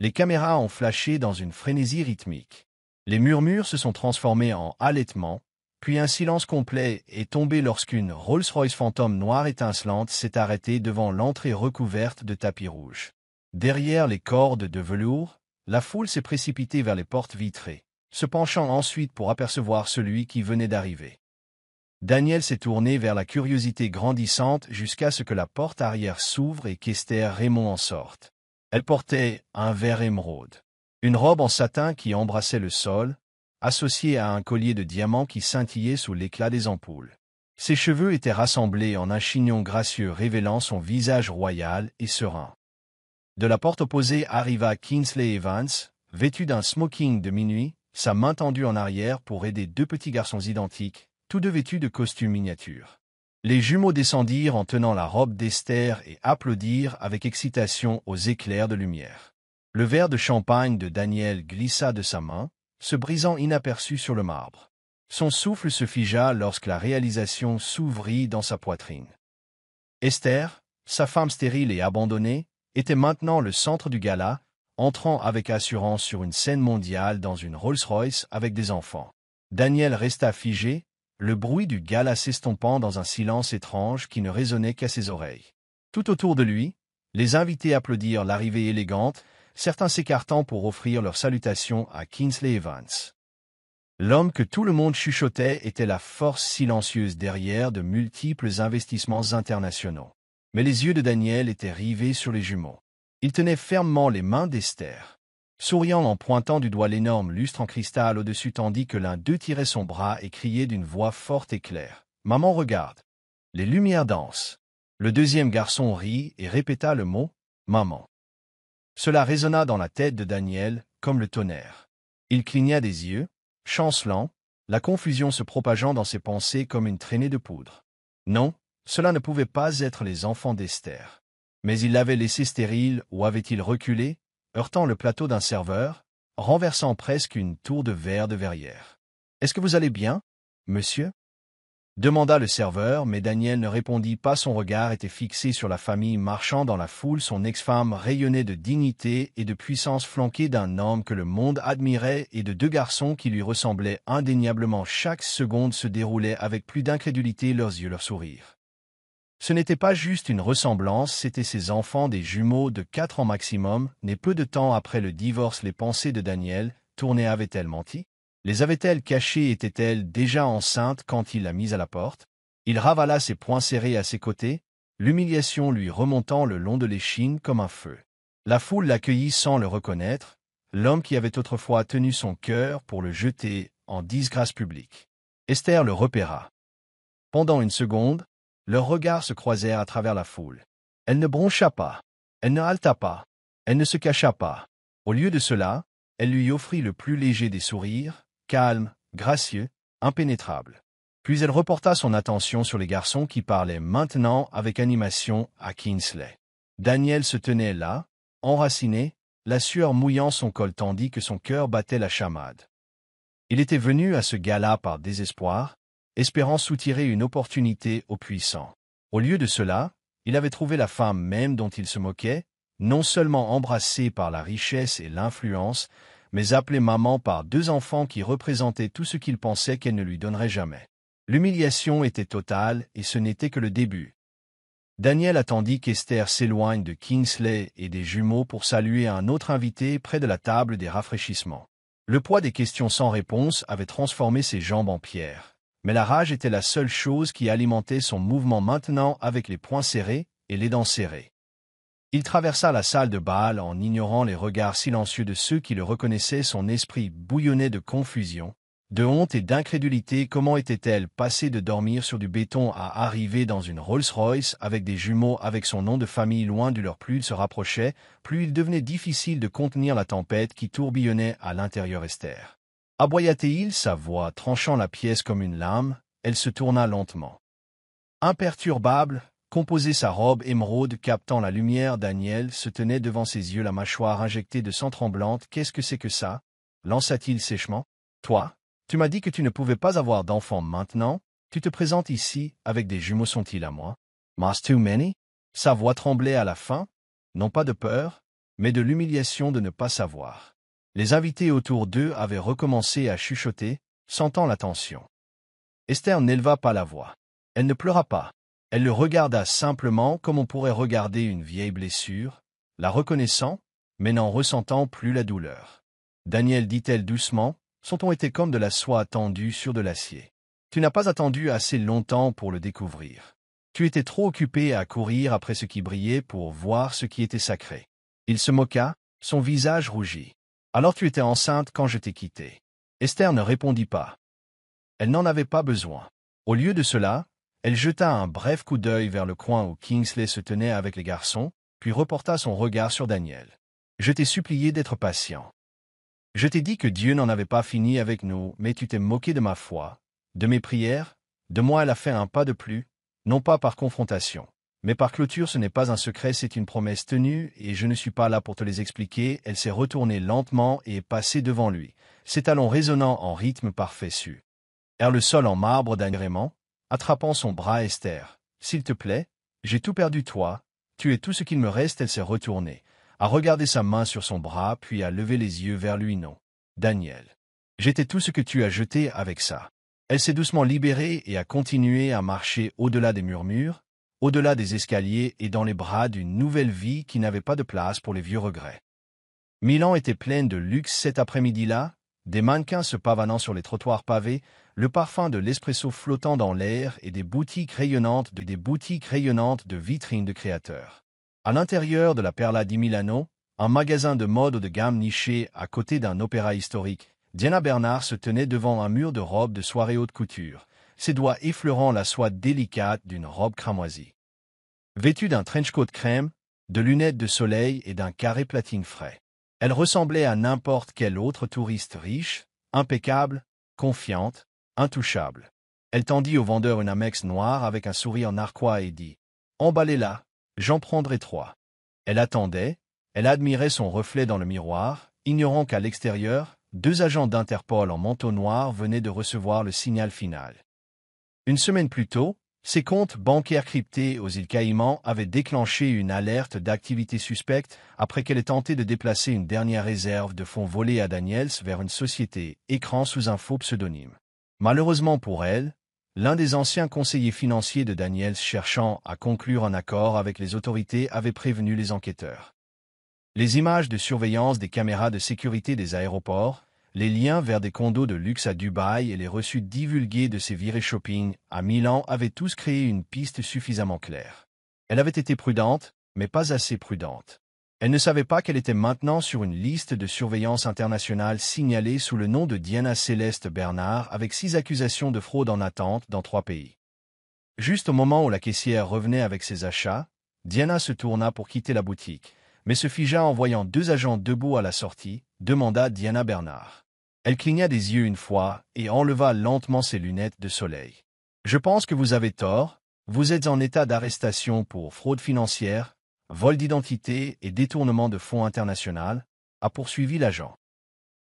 Les caméras ont flashé dans une frénésie rythmique. Les murmures se sont transformés en halètements, puis un silence complet est tombé lorsqu'une Rolls-Royce Phantom noire étincelante s'est arrêtée devant l'entrée recouverte de tapis rouge. Derrière les cordes de velours, la foule s'est précipitée vers les portes vitrées, se penchant ensuite pour apercevoir celui qui venait d'arriver. Daniel s'est tourné vers la curiosité grandissante jusqu'à ce que la porte arrière s'ouvre et qu'Esther Raymond en sorte. Elle portait un vert émeraude, une robe en satin qui embrassait le sol, associé à un collier de diamants qui scintillait sous l'éclat des ampoules. Ses cheveux étaient rassemblés en un chignon gracieux révélant son visage royal et serein. De la porte opposée arriva Kingsley Evans, vêtu d'un smoking de minuit, sa main tendue en arrière pour aider deux petits garçons identiques, tous deux vêtus de costumes miniatures. Les jumeaux descendirent en tenant la robe d'Esther et applaudirent avec excitation aux éclairs de lumière. Le verre de champagne de Daniel glissa de sa main, se brisant inaperçu sur le marbre. Son souffle se figea lorsque la réalisation s'ouvrit dans sa poitrine. Esther, sa femme stérile et abandonnée, était maintenant le centre du gala, entrant avec assurance sur une scène mondiale dans une Rolls-Royce avec des enfants. Daniel resta figé, le bruit du gala s'estompant dans un silence étrange qui ne résonnait qu'à ses oreilles. Tout autour de lui, les invités applaudirent l'arrivée élégante, certains s'écartant pour offrir leurs salutations à Kingsley Evans. L'homme que tout le monde chuchotait était la force silencieuse derrière de multiples investissements internationaux. Mais les yeux de Daniel étaient rivés sur les jumeaux. Il tenait fermement les mains d'Esther, souriant en pointant du doigt l'énorme lustre en cristal au-dessus tandis que l'un d'eux tirait son bras et criait d'une voix forte et claire. « Maman, regarde! Les lumières dansent !» Le deuxième garçon rit et répéta le mot « maman ». Cela résonna dans la tête de Daniel comme le tonnerre. Il cligna des yeux, chancelant, la confusion se propageant dans ses pensées comme une traînée de poudre. Non, cela ne pouvait pas être les enfants d'Esther. Mais il l'avait laissé stérile ou avait-il reculé, heurtant le plateau d'un serveur, renversant presque une tour de verre de verrière. « Est-ce que vous allez bien, monsieur ?» demanda le serveur, mais Daniel ne répondit pas. Son regard était fixé sur la famille marchant dans la foule. Son ex-femme rayonnait de dignité et de puissance flanquée d'un homme que le monde admirait et de deux garçons qui lui ressemblaient indéniablement. Chaque seconde se déroulait avec plus d'incrédulité, leurs yeux, leurs sourires. Ce n'était pas juste une ressemblance, c'étaient ses enfants, des jumeaux de 4 ans maximum, nés peu de temps après le divorce. Les pensées de Daniel tournaient. Avait-elle menti? Les avait-elle cachées? Était-elle déjà enceinte quand il l'a mise à la porte? Il ravala ses poings serrés à ses côtés, l'humiliation lui remontant le long de l'échine comme un feu. La foule l'accueillit sans le reconnaître, l'homme qui avait autrefois tenu son cœur pour le jeter en disgrâce publique. Esther le repéra. Pendant une seconde, leurs regards se croisèrent à travers la foule. Elle ne broncha pas, elle ne haleta pas, Elle ne se cacha pas. Au lieu de cela, elle lui offrit le plus léger des sourires, calme, gracieux, impénétrable. Puis elle reporta son attention sur les garçons qui parlaient maintenant avec animation à Kingsley. Daniel se tenait là, enraciné, la sueur mouillant son col tandis que son cœur battait la chamade. Il était venu à ce gala par désespoir, espérant soutirer une opportunité aux puissants. Au lieu de cela, il avait trouvé la femme même dont il se moquait, non seulement embrassée par la richesse et l'influence, mais appelée maman par deux enfants qui représentaient tout ce qu'il pensait qu'elle ne lui donnerait jamais. L'humiliation était totale et ce n'était que le début. Daniel attendit qu'Esther s'éloigne de Kingsley et des jumeaux pour saluer un autre invité près de la table des rafraîchissements. Le poids des questions sans réponse avait transformé ses jambes en pierre, mais la rage était la seule chose qui alimentait son mouvement maintenant avec les poings serrés et les dents serrées. Il traversa la salle de bal en ignorant les regards silencieux de ceux qui le reconnaissaient. Son esprit bouillonnait de confusion, de honte et d'incrédulité. Comment était-elle passée de dormir sur du béton à arriver dans une Rolls-Royce avec des jumeaux avec son nom de famille loin de leur? Plus il se rapprochait, plus il devenait difficile de contenir la tempête qui tourbillonnait à l'intérieur. Esther aboya-t-il, sa voix tranchant la pièce comme une lame. Elle se tourna lentement. Imperturbable, composait sa robe émeraude captant la lumière. Daniel se tenait devant ses yeux, la mâchoire injectée de sang tremblante. Qu'est-ce que c'est que ça? Lança-t-il sèchement. Toi, tu m'as dit que tu ne pouvais pas avoir d'enfant maintenant, tu te présentes ici avec des jumeaux. Sont-ils à moi? Mas too many? Sa voix tremblait à la fin, non pas de peur, mais de l'humiliation de ne pas savoir. Les invités autour d'eux avaient recommencé à chuchoter, sentant la tension. Esther n'éleva pas la voix. Elle ne pleura pas. Elle le regarda simplement comme on pourrait regarder une vieille blessure, la reconnaissant, mais n'en ressentant plus la douleur. Daniel, dit-elle doucement, son ton était comme de la soie tendue sur de l'acier. Tu n'as pas attendu assez longtemps pour le découvrir. Tu étais trop occupé à courir après ce qui brillait pour voir ce qui était sacré. Il se moqua, son visage rougit. Alors tu étais enceinte quand je t'ai quitté. Esther ne répondit pas. Elle n'en avait pas besoin. Au lieu de cela, elle jeta un bref coup d'œil vers le coin où Kingsley se tenait avec les garçons, puis reporta son regard sur Daniel. Je t'ai supplié d'être patient. Je t'ai dit que Dieu n'en avait pas fini avec nous, mais tu t'es moqué de ma foi, de mes prières, de moi. Elle a fait un pas de plus, non pas par confrontation, mais par clôture. Ce n'est pas un secret, c'est une promesse tenue, et je ne suis pas là pour te les expliquer. Elle s'est retournée lentement et est passée devant lui, ses talons résonnant en rythme parfait sur le sol en marbre d'agrément, attrapant son bras. Esther, s'il te plaît, j'ai tout perdu. Toi, tu es tout ce qu'il me reste. Elle s'est retournée, a regardé sa main sur son bras, puis a levé les yeux vers lui. Non, Daniel. J'étais tout ce que tu as jeté avec ça. Elle s'est doucement libérée et a continué à marcher au-delà des murmures, au-delà des escaliers et dans les bras d'une nouvelle vie qui n'avait pas de place pour les vieux regrets. Milan était pleine de luxe cet après-midi-là, des mannequins se pavanant sur les trottoirs pavés, le parfum de l'espresso flottant dans l'air et des boutiques rayonnantes de vitrines de créateurs. À l'intérieur de la Perla di Milano, un magasin de mode haut de gamme niché à côté d'un opéra historique, Diana Bernard se tenait devant un mur de robes de soirée haute couture, ses doigts effleurant la soie délicate d'une robe cramoisie. Vêtue d'un trench-coat crème, de lunettes de soleil et d'un carré platine frais, elle ressemblait à n'importe quel autre touriste riche, impeccable, confiante, intouchable. Elle tendit au vendeur une Amex noire avec un sourire narquois et dit « Emballez-la, j'en prendrai 3. » Elle attendait, elle admirait son reflet dans le miroir, ignorant qu'à l'extérieur, 2 agents d'Interpol en manteau noir venaient de recevoir le signal final. Une semaine plus tôt, ses comptes bancaires cryptés aux îles Caïmans avaient déclenché une alerte d'activité suspecte après qu'elle ait tenté de déplacer une dernière réserve de fonds volée à Daniels vers une société écran sous un faux pseudonyme. Malheureusement pour elle, l'un des anciens conseillers financiers de Daniels cherchant à conclure un accord avec les autorités avait prévenu les enquêteurs. Les images de surveillance des caméras de sécurité des aéroports, les liens vers des condos de luxe à Dubaï et les reçus divulgués de ses virées shopping à Milan avaient tous créé une piste suffisamment claire. Elle avait été prudente, mais pas assez prudente. Elle ne savait pas qu'elle était maintenant sur une liste de surveillance internationale signalée sous le nom de Diana Céleste Bernard avec 6 accusations de fraude en attente dans 3 pays. Juste au moment où la caissière revenait avec ses achats, Diana se tourna pour quitter la boutique, mais se figea en voyant deux agents debout à la sortie, demanda Diana Bernard. Elle cligna des yeux une fois et enleva lentement ses lunettes de soleil. « Je pense que vous avez tort, vous êtes en état d'arrestation pour fraude financière, vol d'identité et détournement de fonds international », a poursuivi l'agent.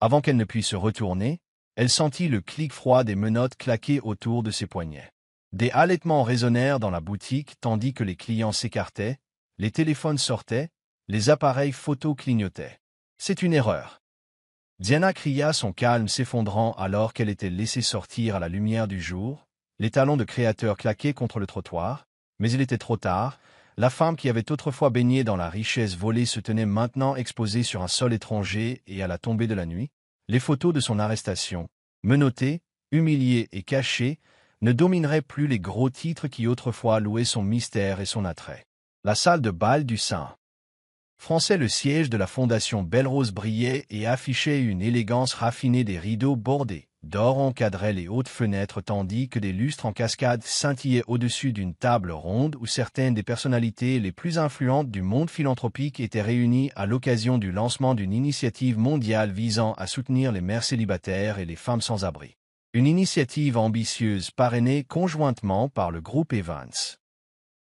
Avant qu'elle ne puisse se retourner, elle sentit le clic froid des menottes claquer autour de ses poignets. Des halètements résonnèrent dans la boutique tandis que les clients s'écartaient, les téléphones sortaient, les appareils photo clignotaient. « C'est une erreur !» Diana cria, son calme s'effondrant alors qu'elle était laissée sortir à la lumière du jour, les talons de créateur claquaient contre le trottoir, mais il était trop tard, la femme qui avait autrefois baigné dans la richesse volée se tenait maintenant exposée sur un sol étranger et à la tombée de la nuit, les photos de son arrestation, menottée, humiliée et cachée, ne domineraient plus les gros titres qui autrefois louaient son mystère et son attrait. La salle de bal du Saint Français, le siège de la Fondation Belle-Rose brillait et affichait une élégance raffinée, des rideaux bordés d'or encadraient les hautes fenêtres tandis que des lustres en cascade scintillaient au-dessus d'une table ronde où certaines des personnalités les plus influentes du monde philanthropique étaient réunies à l'occasion du lancement d'une initiative mondiale visant à soutenir les mères célibataires et les femmes sans abri. Une initiative ambitieuse parrainée conjointement par le groupe Evans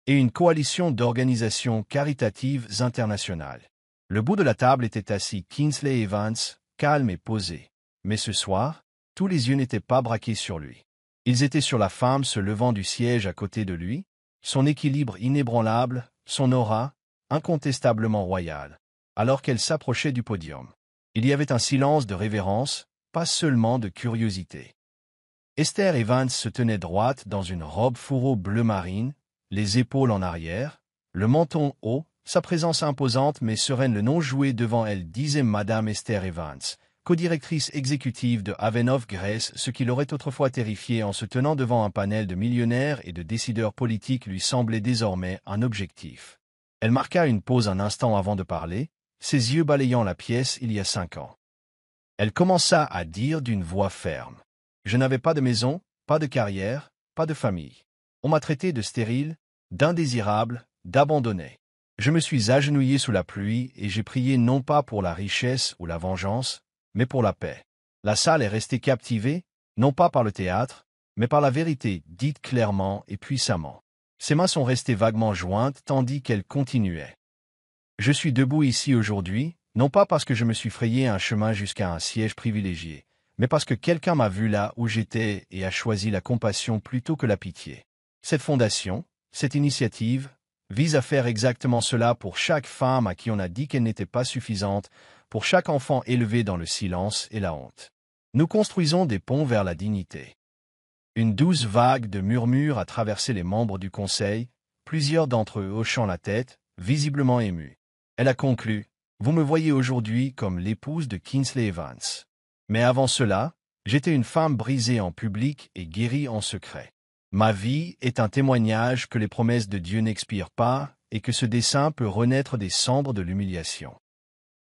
et une coalition d'organisations caritatives internationales. Le bout de la table était assis Kingsley Evans, calme et posé. Mais ce soir, tous les yeux n'étaient pas braqués sur lui. Ils étaient sur la femme se levant du siège à côté de lui, son équilibre inébranlable, son aura, incontestablement royale, alors qu'elle s'approchait du podium. Il y avait un silence de révérence, pas seulement de curiosité. Esther Evans se tenait droite dans une robe fourreau bleu marine, les épaules en arrière, le menton haut, sa présence imposante mais sereine, le nom joué devant elle disait Madame Esther Evans, codirectrice exécutive de Havenhoff Grèce, ce qui l'aurait autrefois terrifié en se tenant devant un panel de millionnaires et de décideurs politiques lui semblait désormais un objectif. Elle marqua une pause un instant avant de parler, ses yeux balayant la pièce il y a 5 ans. Elle commença à dire d'une voix ferme. « Je n'avais pas de maison, pas de carrière, pas de famille. On m'a traité de stérile, d'indésirable, d'abandonné. Je me suis agenouillé sous la pluie et j'ai prié non pas pour la richesse ou la vengeance, mais pour la paix. La salle est restée captivée, non pas par le théâtre, mais par la vérité dite clairement et puissamment. Ses mains sont restées vaguement jointes tandis qu'elle continuait. Je suis debout ici aujourd'hui, non pas parce que je me suis frayé un chemin jusqu'à un siège privilégié, mais parce que quelqu'un m'a vu là où j'étais et a choisi la compassion plutôt que la pitié. Cette fondation, cette initiative, vise à faire exactement cela pour chaque femme à qui on a dit qu'elle n'était pas suffisante, pour chaque enfant élevé dans le silence et la honte. Nous construisons des ponts vers la dignité. » Une douce vague de murmures a traversé les membres du conseil, plusieurs d'entre eux hochant la tête, visiblement émus. Elle a conclu, « Vous me voyez aujourd'hui comme l'épouse de Kingsley Evans. Mais avant cela, j'étais une femme brisée en public et guérie en secret. Ma vie est un témoignage que les promesses de Dieu n'expirent pas et que ce dessein peut renaître des cendres de l'humiliation. »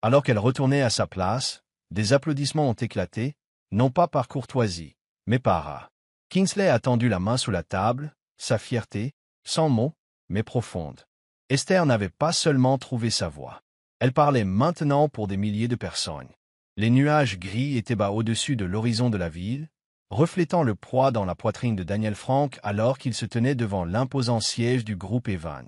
Alors qu'elle retournait à sa place, des applaudissements ont éclaté, non pas par courtoisie, mais par Kingsley a tendu la main sous la table, sa fierté, sans mots, mais profonde. Esther n'avait pas seulement trouvé sa voix. Elle parlait maintenant pour des milliers de personnes. Les nuages gris étaient bas au-dessus de l'horizon de la ville, reflétant le poids dans la poitrine de Daniel Frank alors qu'il se tenait devant l'imposant siège du groupe Evans.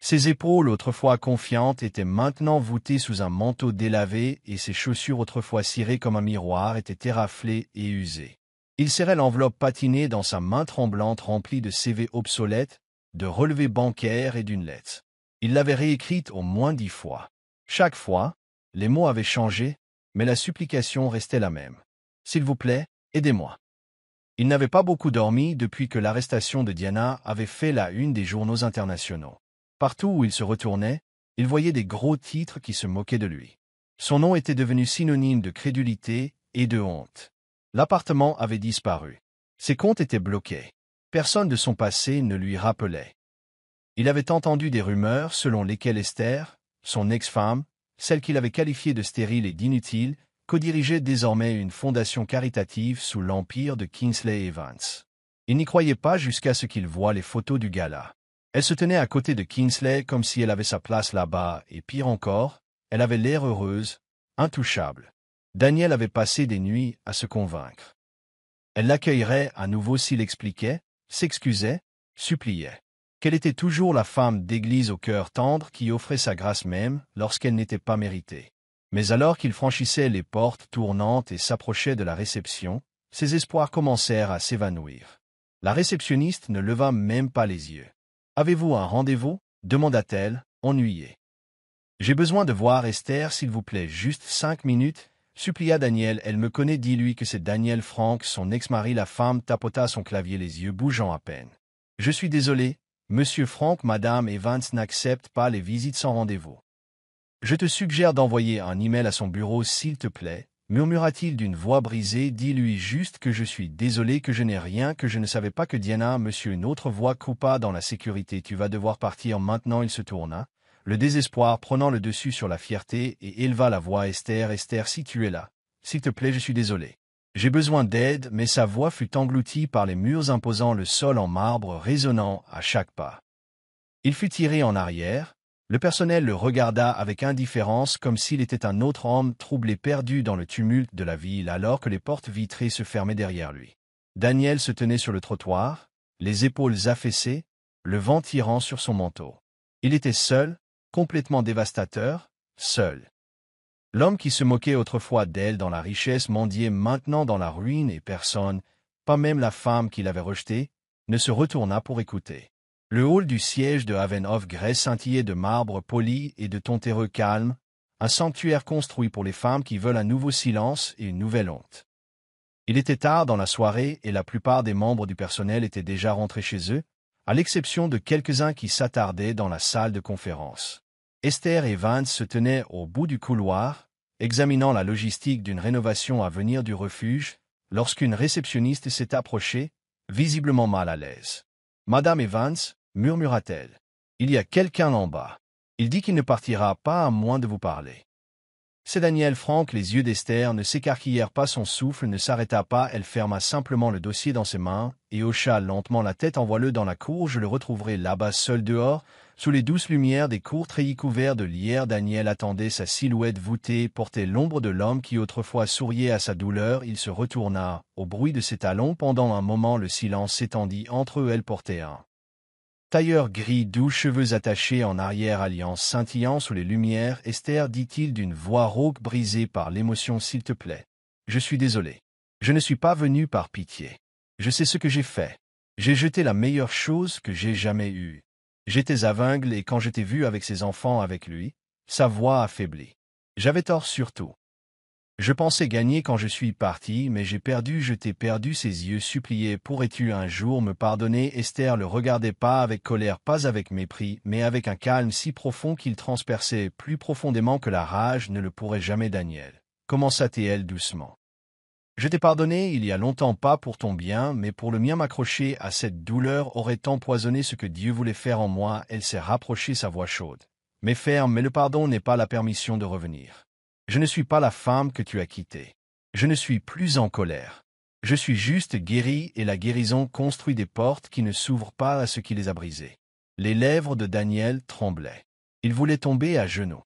Ses épaules autrefois confiantes étaient maintenant voûtées sous un manteau délavé et ses chaussures autrefois cirées comme un miroir étaient éraflées et usées. Il serrait l'enveloppe patinée dans sa main tremblante remplie de CV obsolètes, de relevés bancaires et d'une lettre. Il l'avait réécrite au moins 10 fois. Chaque fois, les mots avaient changé, mais la supplication restait la même. « S'il vous plaît, aidez-moi. » Il n'avait pas beaucoup dormi depuis que l'arrestation de Diana avait fait la une des journaux internationaux. Partout où il se retournait, il voyait des gros titres qui se moquaient de lui. Son nom était devenu synonyme de crédulité et de honte. L'appartement avait disparu. Ses comptes étaient bloqués. Personne de son passé ne lui rappelait. Il avait entendu des rumeurs selon lesquelles Esther, son ex-femme, celle qu'il avait qualifiée de stérile et d'inutile, co-dirigeait désormais une fondation caritative sous l'empire de Kingsley Evans. Il n'y croyait pas jusqu'à ce qu'il voie les photos du gala. Elle se tenait à côté de Kingsley comme si elle avait sa place là-bas, et pire encore, elle avait l'air heureuse, intouchable. Daniel avait passé des nuits à se convaincre. Elle l'accueillerait à nouveau s'il expliquait, s'excusait, suppliait. Qu'elle était toujours la femme d'église au cœur tendre qui offrait sa grâce même lorsqu'elle n'était pas méritée. Mais alors qu'il franchissait les portes tournantes et s'approchait de la réception, ses espoirs commencèrent à s'évanouir. La réceptionniste ne leva même pas les yeux. « Avez-vous un rendez-vous » demanda-t-elle, ennuyée. « J'ai besoin de voir Esther, s'il vous plaît, juste 5 minutes » supplia Daniel. « Elle me connaît, dis-lui que c'est Daniel Frank, son ex-mari. » La femme tapota son clavier, les yeux bougeant à peine. « Je suis désolé, Monsieur Frank, Madame Evans n'accepte pas les visites sans rendez-vous. Je te suggère d'envoyer un email à son bureau, s'il te plaît, murmura-t-il d'une voix brisée. Dis-lui juste que je suis désolé, que je n'ai rien, que je ne savais pas que Diana, monsieur. Une autre voix coupa dans la sécurité. Tu vas devoir partir maintenant. Il se tourna, le désespoir prenant le dessus sur la fierté, et éleva la voix. Esther, Esther, si tu es là, s'il te plaît, je suis désolé. J'ai besoin d'aide, mais sa voix fut engloutie par les murs imposants, le sol en marbre résonnant à chaque pas. Il fut tiré en arrière. Le personnel le regarda avec indifférence comme s'il était un autre homme troublé, perdu dans le tumulte de la ville, alors que les portes vitrées se fermaient derrière lui. Daniel se tenait sur le trottoir, les épaules affaissées, le vent tirant sur son manteau. Il était seul, complètement dévastateur, seul. L'homme qui se moquait autrefois d'elle dans la richesse mendiait maintenant dans la ruine, et personne, pas même la femme qu'il avait rejetée, ne se retourna pour écouter. Le hall du siège de Havenhof-Grèce scintillait de marbre poli et de ton terreux calme, un sanctuaire construit pour les femmes qui veulent un nouveau silence et une nouvelle honte. Il était tard dans la soirée et la plupart des membres du personnel étaient déjà rentrés chez eux, à l'exception de quelques-uns qui s'attardaient dans la salle de conférence. Esther et Vance se tenaient au bout du couloir, examinant la logistique d'une rénovation à venir du refuge, lorsqu'une réceptionniste s'est approchée, visiblement mal à l'aise. « Madame Evans » murmura-t-elle. « Il y a quelqu'un en bas. Il dit qu'il ne partira pas à moins de vous parler. » C'est Daniel Frank. Les yeux d'Esther ne s'écarquillèrent pas, son souffle ne s'arrêta pas, elle ferma simplement le dossier dans ses mains et hocha lentement la tête. « Envoie-le dans la cour, je le retrouverai là-bas seul dehors, sous les douces lumières des courts treillis couverts de lierre. » Daniel attendait, sa silhouette voûtée portait l'ombre de l'homme qui autrefois souriait à sa douleur. Il se retourna, au bruit de ses talons. Pendant un moment le silence s'étendit entre eux. Elle portait un tailleur gris doux, cheveux attachés en arrière-alliance scintillant sous les lumières. « Esther, dit-il d'une voix rauque brisée par l'émotion, s'il te plaît. Je suis désolé. Je ne suis pas venu par pitié. Je sais ce que j'ai fait. J'ai jeté la meilleure chose que j'ai jamais eue. J'étais aveugle et quand je t'ai vu avec ses enfants avec lui, sa voix affaiblie. J'avais tort surtout. Je pensais gagner quand je suis parti, mais j'ai perdu, je t'ai perdu. » Ses yeux suppliaient. « Pourrais-tu un jour me pardonner ?» Esther le regardait pas avec colère, pas avec mépris, mais avec un calme si profond qu'il transperçait plus profondément que la rage ne le pourrait jamais. « Daniel, commença-t-elle doucement. Je t'ai pardonné il y a longtemps, pas pour ton bien, mais pour le mien. M'accrocher à cette douleur aurait empoisonné ce que Dieu voulait faire en moi. » Elle s'est rapprochée, sa voix chaude, mais ferme. « Mais le pardon n'est pas la permission de revenir. Je ne suis pas la femme que tu as quittée. Je ne suis plus en colère. Je suis juste guéri, et la guérison construit des portes qui ne s'ouvrent pas à ce qui les a brisées. » Les lèvres de Daniel tremblaient. Il voulait tomber à genoux.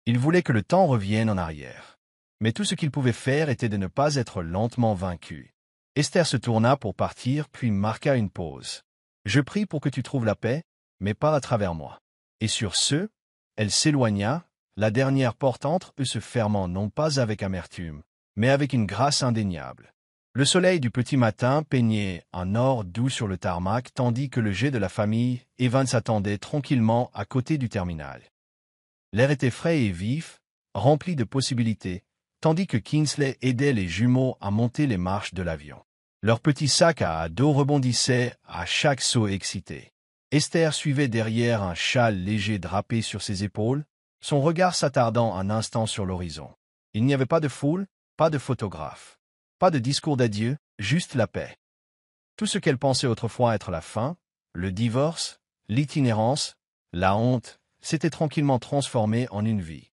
Il voulait que le temps revienne en arrière. Mais tout ce qu'il pouvait faire était de ne pas être lentement vaincu. Esther se tourna pour partir, puis marqua une pause. « Je prie pour que tu trouves la paix, mais pas à travers moi. » Et sur ce, elle s'éloigna, la dernière porte entre eux se fermant non pas avec amertume, mais avec une grâce indéniable. Le soleil du petit matin peignait un or doux sur le tarmac, tandis que le jet de la famille Evans attendait tranquillement à côté du terminal. L'air était frais et vif, rempli de possibilités, tandis que Kingsley aidait les jumeaux à monter les marches de l'avion. Leur petit sac à dos rebondissait à chaque saut excité. Esther suivait derrière, un châle léger drapé sur ses épaules, son regard s'attardant un instant sur l'horizon. Il n'y avait pas de foule, pas de photographe, pas de discours d'adieu, juste la paix. Tout ce qu'elle pensait autrefois être la fin, le divorce, l'itinérance, la honte, s'était tranquillement transformé en une vie.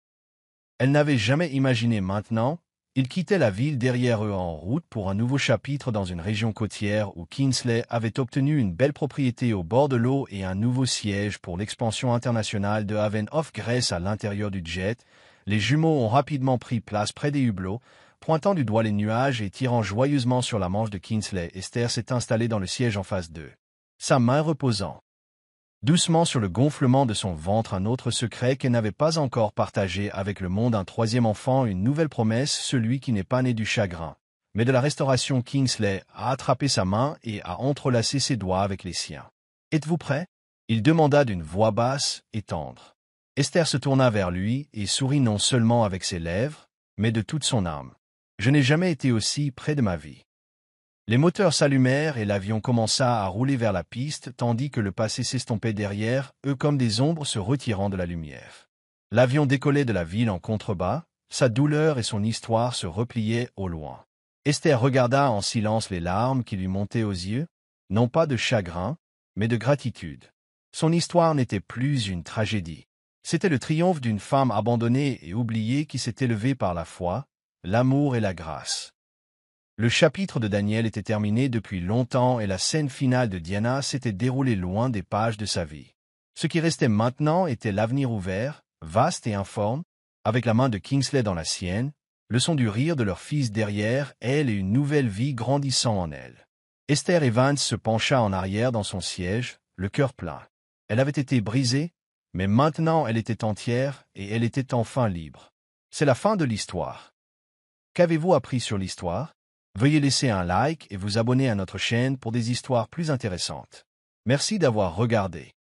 Elle n'avait jamais imaginé maintenant, Ils quittaient la ville derrière eux en route pour un nouveau chapitre dans une région côtière où Kingsley avait obtenu une belle propriété au bord de l'eau et un nouveau siège pour l'expansion internationale de Haven of Grace à l'intérieur du jet. Les jumeaux ont rapidement pris place près des hublots, pointant du doigt les nuages et tirant joyeusement sur la manche de Kingsley. Esther s'est installée dans le siège en face d'eux, sa main reposant doucement sur le gonflement de son ventre, un autre secret qu'elle n'avait pas encore partagé avec le monde, un troisième enfant, une nouvelle promesse, celui qui n'est pas né du chagrin, mais de la restauration. Kingsley a attrapé sa main et a entrelacé ses doigts avec les siens. « Êtes-vous prêt ?» il demanda d'une voix basse et tendre. Esther se tourna vers lui et sourit non seulement avec ses lèvres, mais de toute son âme. « Je n'ai jamais été aussi près de ma vie. » Les moteurs s'allumèrent et l'avion commença à rouler vers la piste, tandis que le passé s'estompait derrière eux comme des ombres se retirant de la lumière. L'avion décollait de la ville en contrebas, sa douleur et son histoire se repliaient au loin. Esther regarda en silence les larmes qui lui montaient aux yeux, non pas de chagrin, mais de gratitude. Son histoire n'était plus une tragédie. C'était le triomphe d'une femme abandonnée et oubliée qui s'est élevée par la foi, l'amour et la grâce. Le chapitre de Daniel était terminé depuis longtemps et la scène finale de Diana s'était déroulée loin des pages de sa vie. Ce qui restait maintenant était l'avenir ouvert, vaste et informe, avec la main de Kingsley dans la sienne, le son du rire de leur fils derrière elle et une nouvelle vie grandissant en elle. Esther Evans se pencha en arrière dans son siège, le cœur plein. Elle avait été brisée, mais maintenant elle était entière et elle était enfin libre. C'est la fin de l'histoire. Qu'avez-vous appris sur l'histoire? Veuillez laisser un like et vous abonner à notre chaîne pour des histoires plus intéressantes. Merci d'avoir regardé.